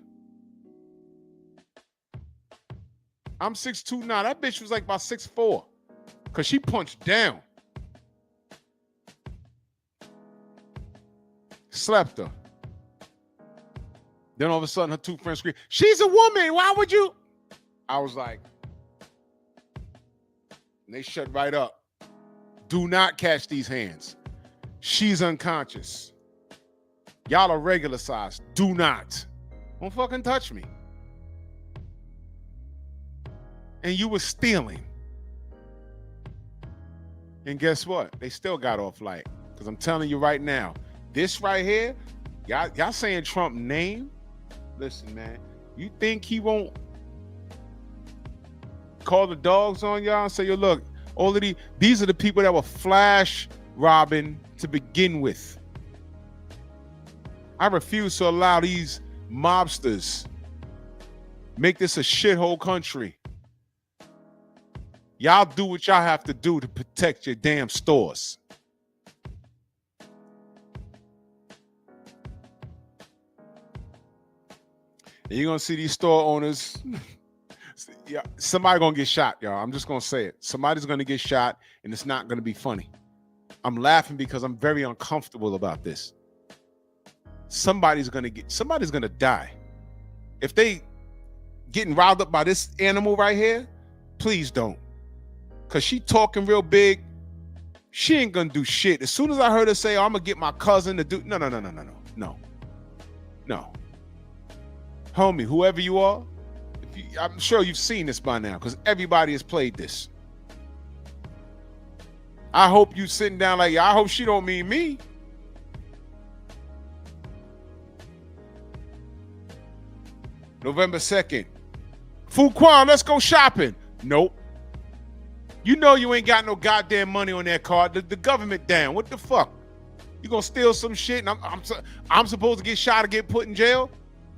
I'm 6'2" now. That bitch was like about 6'4", because she punched down. Slept her. Then all of a sudden, her two friends scream, "She's a woman. Why would you?" I was like, and they shut right up. Do not catch these hands. She's unconscious. Y'all are regular size. Do not. Don't fucking touch me. And you were stealing. And guess what? They still got off light. Because I'm telling you right now, this right here, y'all saying Trump name? Listen, man, you think he won't call the dogs on y'all and say, yo, look, all of these are the people that were flash robbing to begin with. I refuse to allow these mobsters make this a shithole country. Y'all do what y'all have to do to protect your damn stores. And you're going to see these store owners. Yeah, somebody going to get shot, y'all. I'm just going to say it. Somebody's going to get shot, and it's not going to be funny. I'm laughing because I'm very uncomfortable about this. Somebody's going to die. If they getting riled up by this animal right here, please don't. Because she talking real big. She ain't going to do shit. As soon as I heard her say, oh, I'm going to get my cousin to do... No. Homie, whoever you are, I'm sure you've seen this by now because everybody has played this. I hope you sitting down like, I hope she don't mean me. November 2nd. Fuquan, let's go shopping. Nope. You know you ain't got no goddamn money on that card. The government down. What the fuck? You gonna steal some shit and I'm supposed to get shot or get put in jail?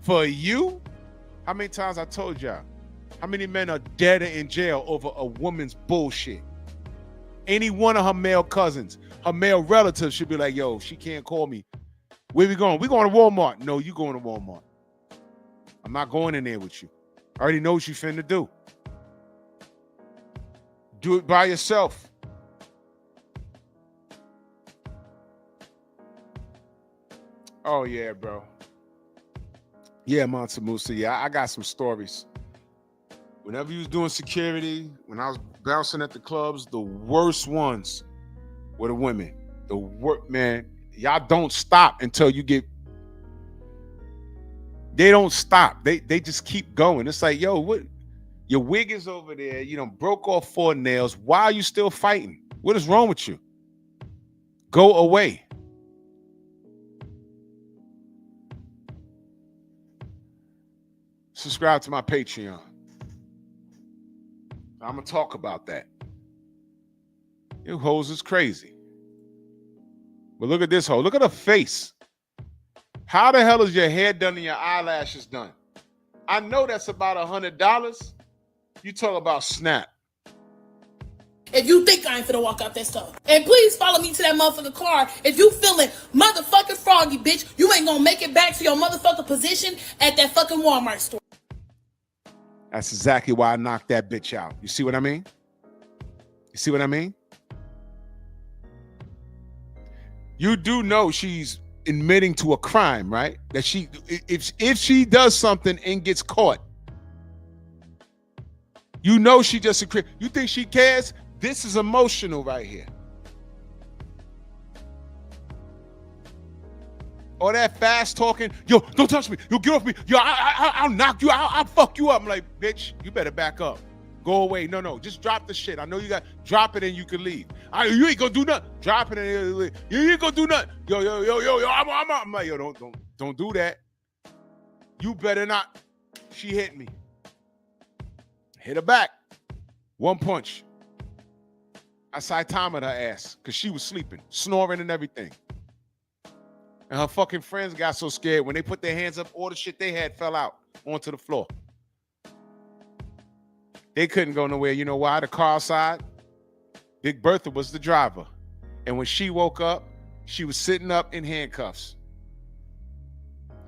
For you? How many times I told y'all? How many men are dead or in jail over a woman's bullshit? Any one of her male cousins, her male relatives should be like, yo, she can't call me. Where we going? We going to Walmart. No, you going to Walmart. I'm not going in there with you. I already know what you finna do. Do it by yourself. Oh, yeah, bro. Yeah, Monta Musa. Yeah, I got some stories. Whenever you was doing security, when I was bouncing at the clubs, the worst ones were the women. The worst, man. Y'all don't stop until you get... They don't stop. They just keep going. It's like, yo, what? Your wig is over there. You done broke off 4 nails. Why are you still fighting? What is wrong with you? Go away. Subscribe to my Patreon. I'm going to talk about that. You hoes is crazy. But look at this hoe. Look at her face. How the hell is your hair done and your eyelashes done? I know that's about $100. You talk about snap. If you think I ain't finna walk out that stuff. And please follow me to that motherfucking car. If you feeling motherfucking froggy, bitch, you ain't gonna make it back to your motherfucking position at that fucking Walmart store. That's exactly why I knocked that bitch out. You see what I mean? You see what I mean? You do know she's admitting to a crime, right? That she, if she does something and gets caught, you know she just a crime. You think she cares? This is emotional right here. All that fast talking, yo, don't touch me. Yo, get off me. Yo, I'll knock you. I'll fuck you up. I'm like, bitch, you better back up. Go away. No, just drop the shit. I know you got, drop it and you can leave. You ain't gonna do nothing. Drop it and leave. You ain't gonna do nothing. Yo, I'm like, yo, don't do that. You better not. She hit me. Hit her back. 1 punch. I Saitama her ass because she was sleeping, snoring and everything. And her fucking friends got so scared when they put their hands up, all the shit they had fell out onto the floor. They couldn't go nowhere. You know why? The car outside, Big Bertha was the driver. And when she woke up, she was sitting up in handcuffs.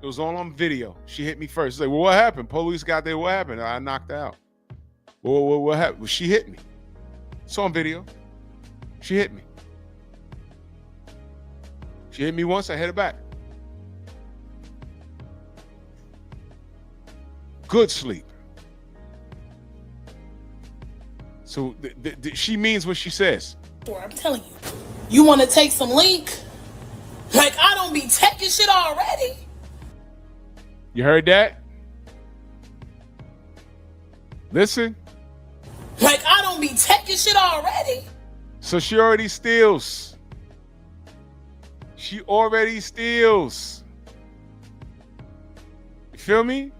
It was all on video. She hit me first. She's like, well, what happened? Police got there. What happened? I knocked her out. Well, what happened? Well, she hit me. It's on video. She hit me. She hit me once. I hit her back. Good sleep. So she means what she says. I'm telling you. You want to take some link? Like, I don't be taking shit already. You heard that? Listen. Like, I don't be taking shit already. So she already steals. She already steals. You feel me?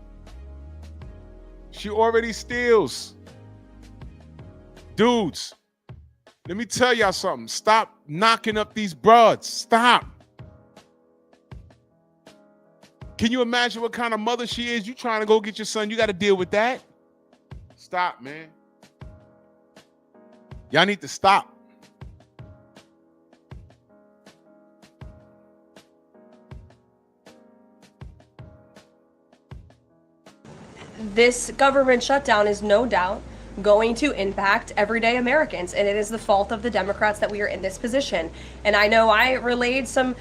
She already steals. Dudes, let me tell y'all something. Stop knocking up these broads. Stop. Can you imagine what kind of mother she is? You trying to go get your son. You got to deal with that. Stop, man. Y'all need to stop. This government shutdown is no doubt going to impact everyday Americans, and it is the fault of the Democrats that we are in this position. And I know I relayed some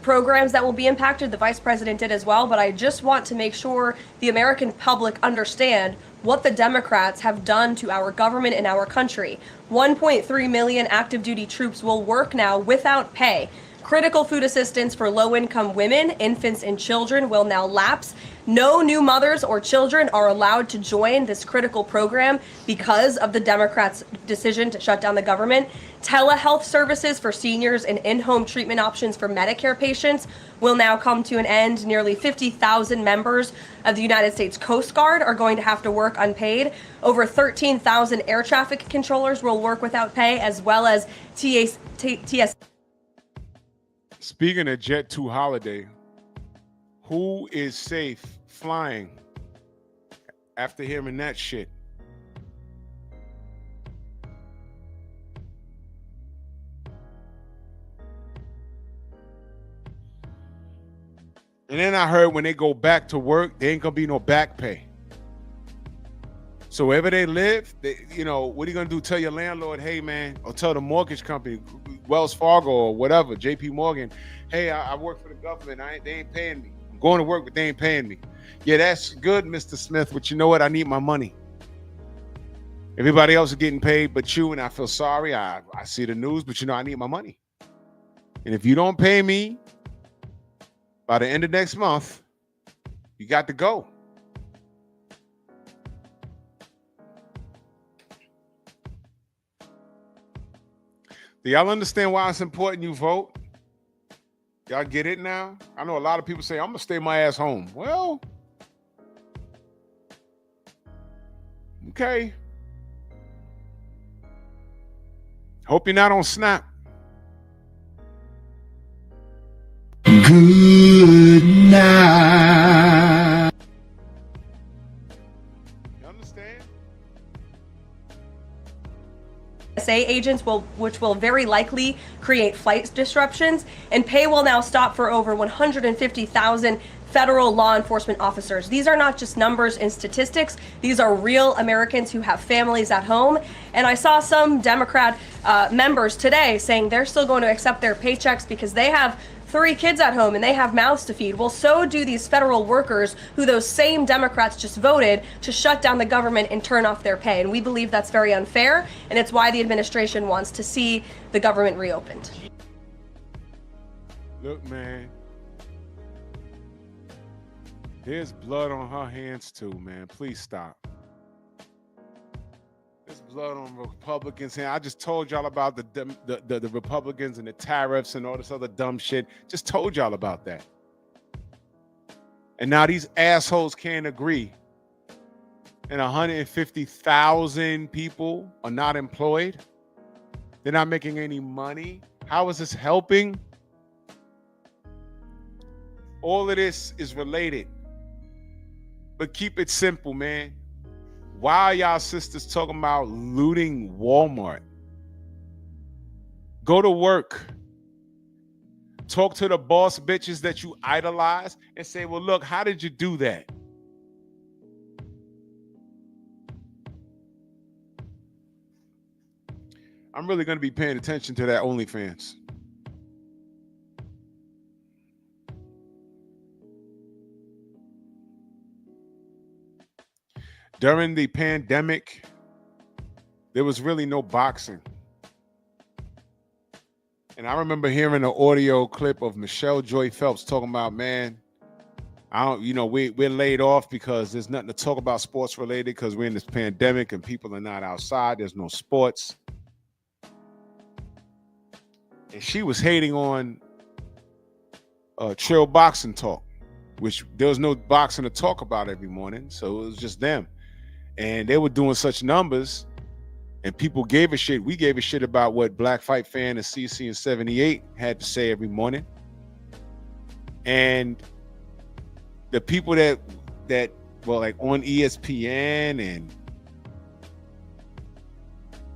programs that will be impacted. The vice president did as well, but I just want to make sure the American public understand what the Democrats have done to our government and our country. 1.3 million active duty troops will work now without pay. Critical food assistance for low-income women, infants, and children will now lapse. No new mothers or children are allowed to join this critical program because of the Democrats' decision to shut down the government. Telehealth services for seniors and in-home treatment options for Medicare patients will now come to an end. Nearly 50,000 members of the United States Coast Guard are going to have to work unpaid. Over 13,000 air traffic controllers will work without pay, as well as TS. Speaking of Jet 2 holiday, who is safe flying after hearing that shit? And then I heard when they go back to work, there ain't gonna be no back pay. So wherever they live, what are you gonna do? Tell your landlord, hey man, or tell the mortgage company, Wells Fargo or whatever, JP Morgan, hey, I work for the government. They ain't paying me. I'm going to work, but they ain't paying me. Yeah, that's good, Mr. Smith, but you know what? I need my money. Everybody else is getting paid but you, and I feel sorry. I see the news, but I need my money. And if you don't pay me by the end of next month, you got to go. Do y'all understand why it's important you vote? Y'all get it now? I know a lot of people say, I'm going to stay my ass home. Well, okay. Hope you're not on Snap. Good night. You understand? TSA agents which will very likely create flight disruptions, and pay will now stop for over 150,000 federal law enforcement officers. These are not just numbers and statistics. These are real Americans who have families at home. And I saw some Democrat members today saying they're still going to accept their paychecks because they have 3 kids at home and they have mouths to feed. Well, so do these federal workers who those same Democrats just voted to shut down the government and turn off their pay. And we believe that's very unfair, and it's why the administration wants to see the government reopened. Look, man. There's blood on her hands too, man. Please stop. There's blood on Republicans' hands. I just told y'all about the Republicans and the tariffs and all this other dumb shit. Just told y'all about that. And now these assholes can't agree. And 150,000 people are not employed. They're not making any money. How is this helping? All of this is related. But keep it simple, man. Why are y'all sisters talking about looting Walmart? Go to work. Talk to the boss bitches that you idolize and say, well, look, how did you do that? I'm really going to be paying attention to that OnlyFans. During the pandemic, there was really no boxing. And I remember hearing an audio clip of Michelle Joy Phelps talking about, man, we're laid off because there's nothing to talk about sports related because we're in this pandemic and people are not outside. There's no sports. And she was hating on Trill Boxing Talk, which there was no boxing to talk about every morning. So it was just them. And they were doing such numbers and people gave a shit. We gave a shit about what Black Fight Fan and CC and 78 had to say every morning. And the people that were like on ESPN and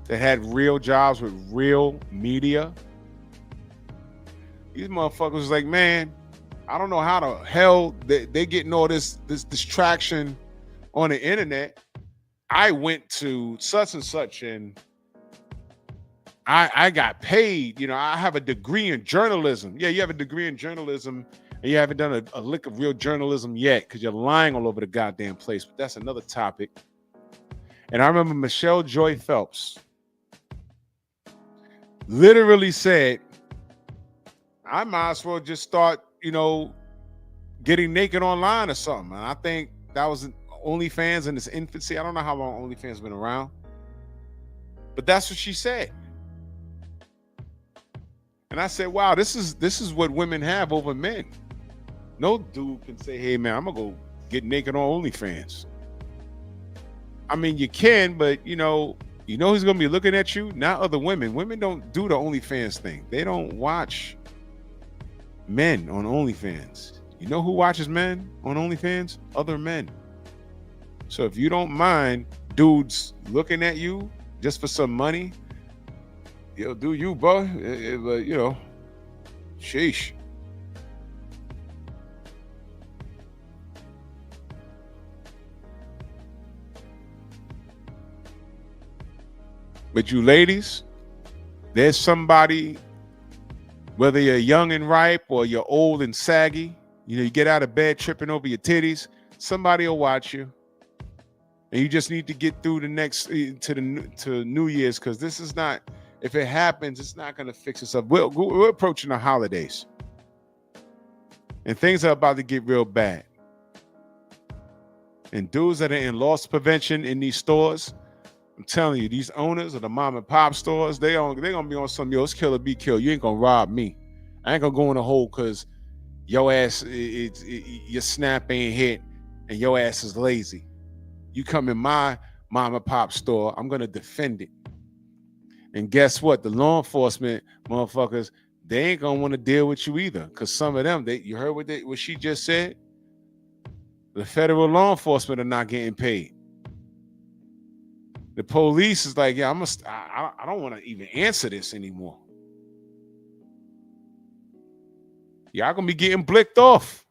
that had real jobs with real media, these motherfuckers was like, man, I don't know how the hell they getting all this distraction on the internet. I went to such and such and I got paid. You know, I have a degree in journalism. Yeah, you have a degree in journalism and you haven't done a lick of real journalism yet because you're lying all over the goddamn place. But that's another topic. And I remember Michelle Joy Phelps literally said, I might as well just start, getting naked online or something. And I think that was OnlyFans in its infancy. I don't know how long OnlyFans has been around, but that's what she said. And I said, wow, this is what women have over men. No dude can say, hey man, I'm gonna go get naked on OnlyFans. I mean, you can, but you know who's gonna be looking at you? Not other women. Women don't do the OnlyFans thing. They don't watch men on OnlyFans. You know who watches men on OnlyFans? Other men. So if you don't mind dudes looking at you just for some money, do you, bro. Sheesh. But you ladies, there's somebody, whether you're young and ripe or you're old and saggy, you get out of bed tripping over your titties, somebody will watch you. And you just need to get through the next to New Year's, because this is not, if it happens, it's not going to fix itself. We're approaching the holidays. And things are about to get real bad. And dudes that are in loss prevention in these stores, I'm telling you, these owners of the mom and pop stores, they're going to be on some, it's kill or be killed. You ain't going to rob me. I ain't going to go in a hole because your ass, your snap ain't hit and your ass is lazy. You come in my mom and pop store, I'm going to defend it. And guess what? The law enforcement motherfuckers, they ain't going to want to deal with you either. Because some of them, you heard what she just said? The federal law enforcement are not getting paid. The police is like, yeah, I don't want to even answer this anymore. Y'all going to be getting blicked off.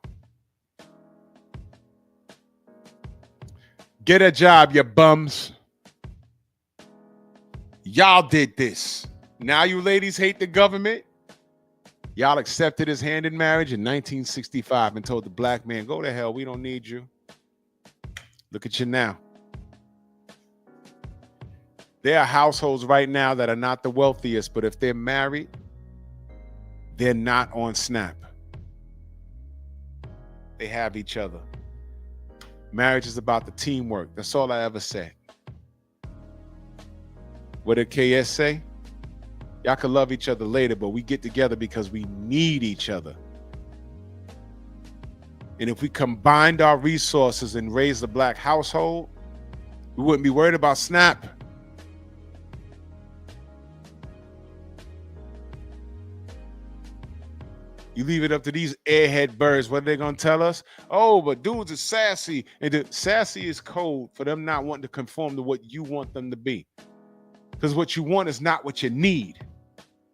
Get a job, you bums. Y'all did this. Now you ladies hate the government. Y'all accepted his hand in marriage in 1965 and told the black man, go to hell, we don't need you. Look at you now. There are households right now that are not the wealthiest, but if they're married, they're not on Snap. They have each other. Marriage is about the teamwork. That's all I ever said. What did KS say? Y'all can love each other later, but we get together because we need each other. And if we combined our resources and raised the black household, we wouldn't be worried about Snap. You leave it up to these airhead birds. What are they going to tell us? Oh, but dudes are sassy. And sassy is code for them not wanting to conform to what you want them to be. Because what you want is not what you need.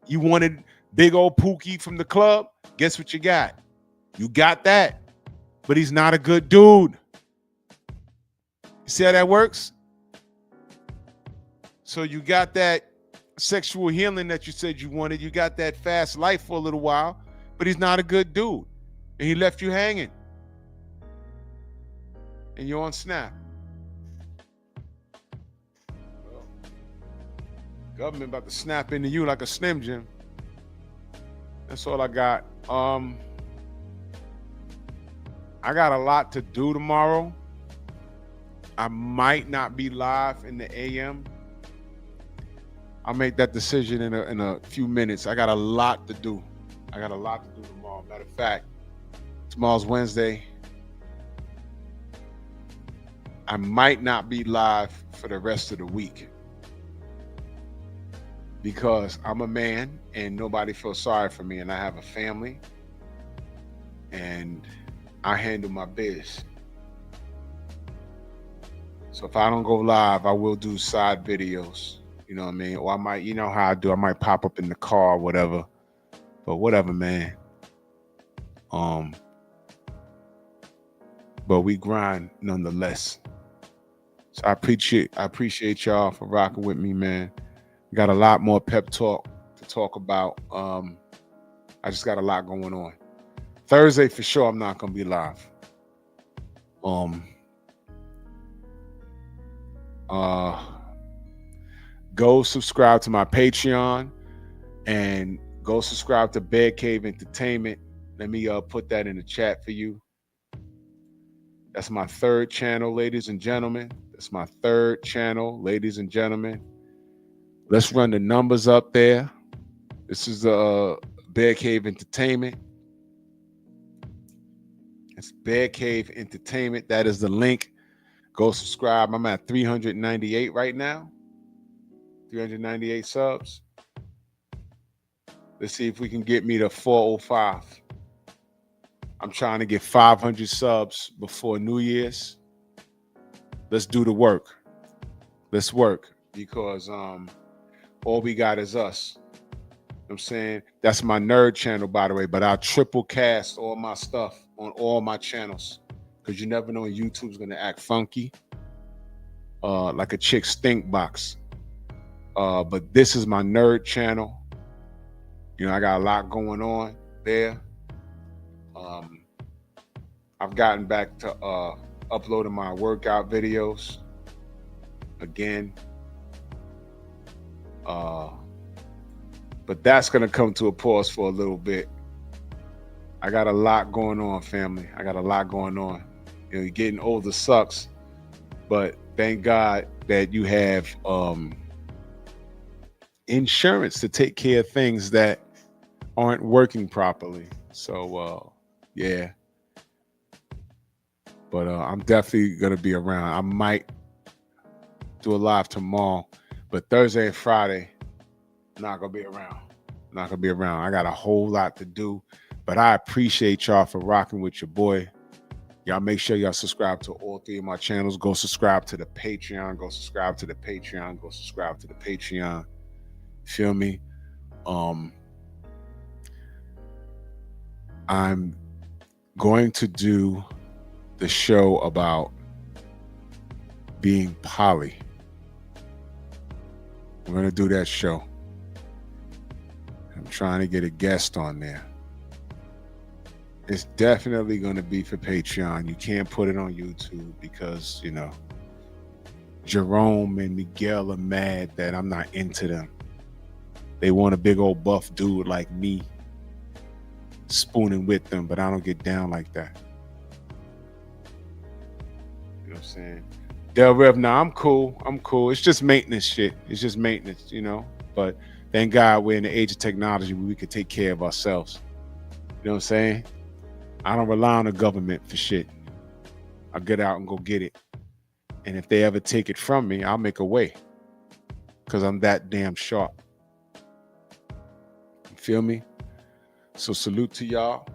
You wanted big old Pookie from the club? Guess what you got? You got that. But he's not a good dude. You see how that works? So you got that sexual healing that you said you wanted. You got that fast life for a little while, but he's not a good dude. And he left you hanging. And you're on Snap. Well, government about to snap into you like a Slim Jim. That's all I got. I got a lot to do tomorrow. I might not be live in the AM. I'll make that decision in a few minutes. I got a lot to do. I got a lot to do tomorrow. Matter of fact, tomorrow's Wednesday. I might not be live for the rest of the week because I'm a man and nobody feels sorry for me, and I have a family and I handle my biz. So if I don't go live, I will do side videos. You know what I mean? Or I might, you know how I do, I might pop up in the car or whatever. But whatever, man. But we grind nonetheless. So I appreciate y'all for rocking with me, man. Got a lot more pep talk to talk about. I just got a lot going on. Thursday for sure I'm not gonna be live. Go subscribe to my Patreon and go subscribe to Bed Cave Entertainment. Let me put that in the chat for you. That's my third channel, ladies and gentlemen. That's my third channel, ladies and gentlemen. Let's run the numbers up there. This is Bed Cave Entertainment. It's Bed Cave Entertainment. That is the link. Go subscribe. I'm at 398 right now. 398 subs. Let's see if we can get me to 405. I'm trying to get 500 subs before New Year's. Let's do the work. Let's work because all we got is us. You know what I'm saying? That's my nerd channel, by the way, but I'll triple cast all my stuff on all my channels because you never know when YouTube's going to act funky like a chick stink box. But this is my nerd channel. You know, I got a lot going on there. I've gotten back to uploading my workout videos again. But that's going to come to a pause for a little bit. I got a lot going on, family. I got a lot going on. You know, getting older sucks, but thank God that you have insurance to take care of things that aren't working properly. So, yeah. But I'm definitely going to be around. I might do a live tomorrow, but Thursday and Friday, I'm not going to be around. Not going to be around. I got a whole lot to do, but I appreciate y'all for rocking with your boy. Y'all make sure y'all subscribe to all three of my channels. Go subscribe to the Patreon. Go subscribe to the Patreon. Go subscribe to the Patreon. Feel me? I'm going to do the show about being poly. I'm going to do that show. I'm trying to get a guest on there. It's definitely going to be for Patreon. You can't put it on YouTube because, you know, Jerome and Miguel are mad that I'm not into them. They want a big old buff dude like me spooning with them, but I don't get down like that. You know what I'm saying? Del Rev, nah, I'm cool. I'm cool. It's just maintenance shit. It's just maintenance, you know? But thank God we're in the age of technology where we can take care of ourselves. You know what I'm saying? I don't rely on the government for shit. I'll get out and go get it. And if they ever take it from me, I'll make a way. Because I'm that damn sharp. You feel me? So salute to y'all.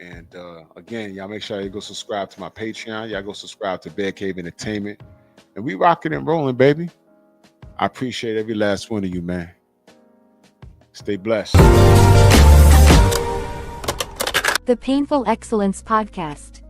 And again, y'all make sure you go subscribe to my Patreon. Y'all go subscribe to Bed Cave Entertainment. And we rocking and rolling, baby. I appreciate every last one of you, man. Stay blessed. The Painful Excellence Podcast.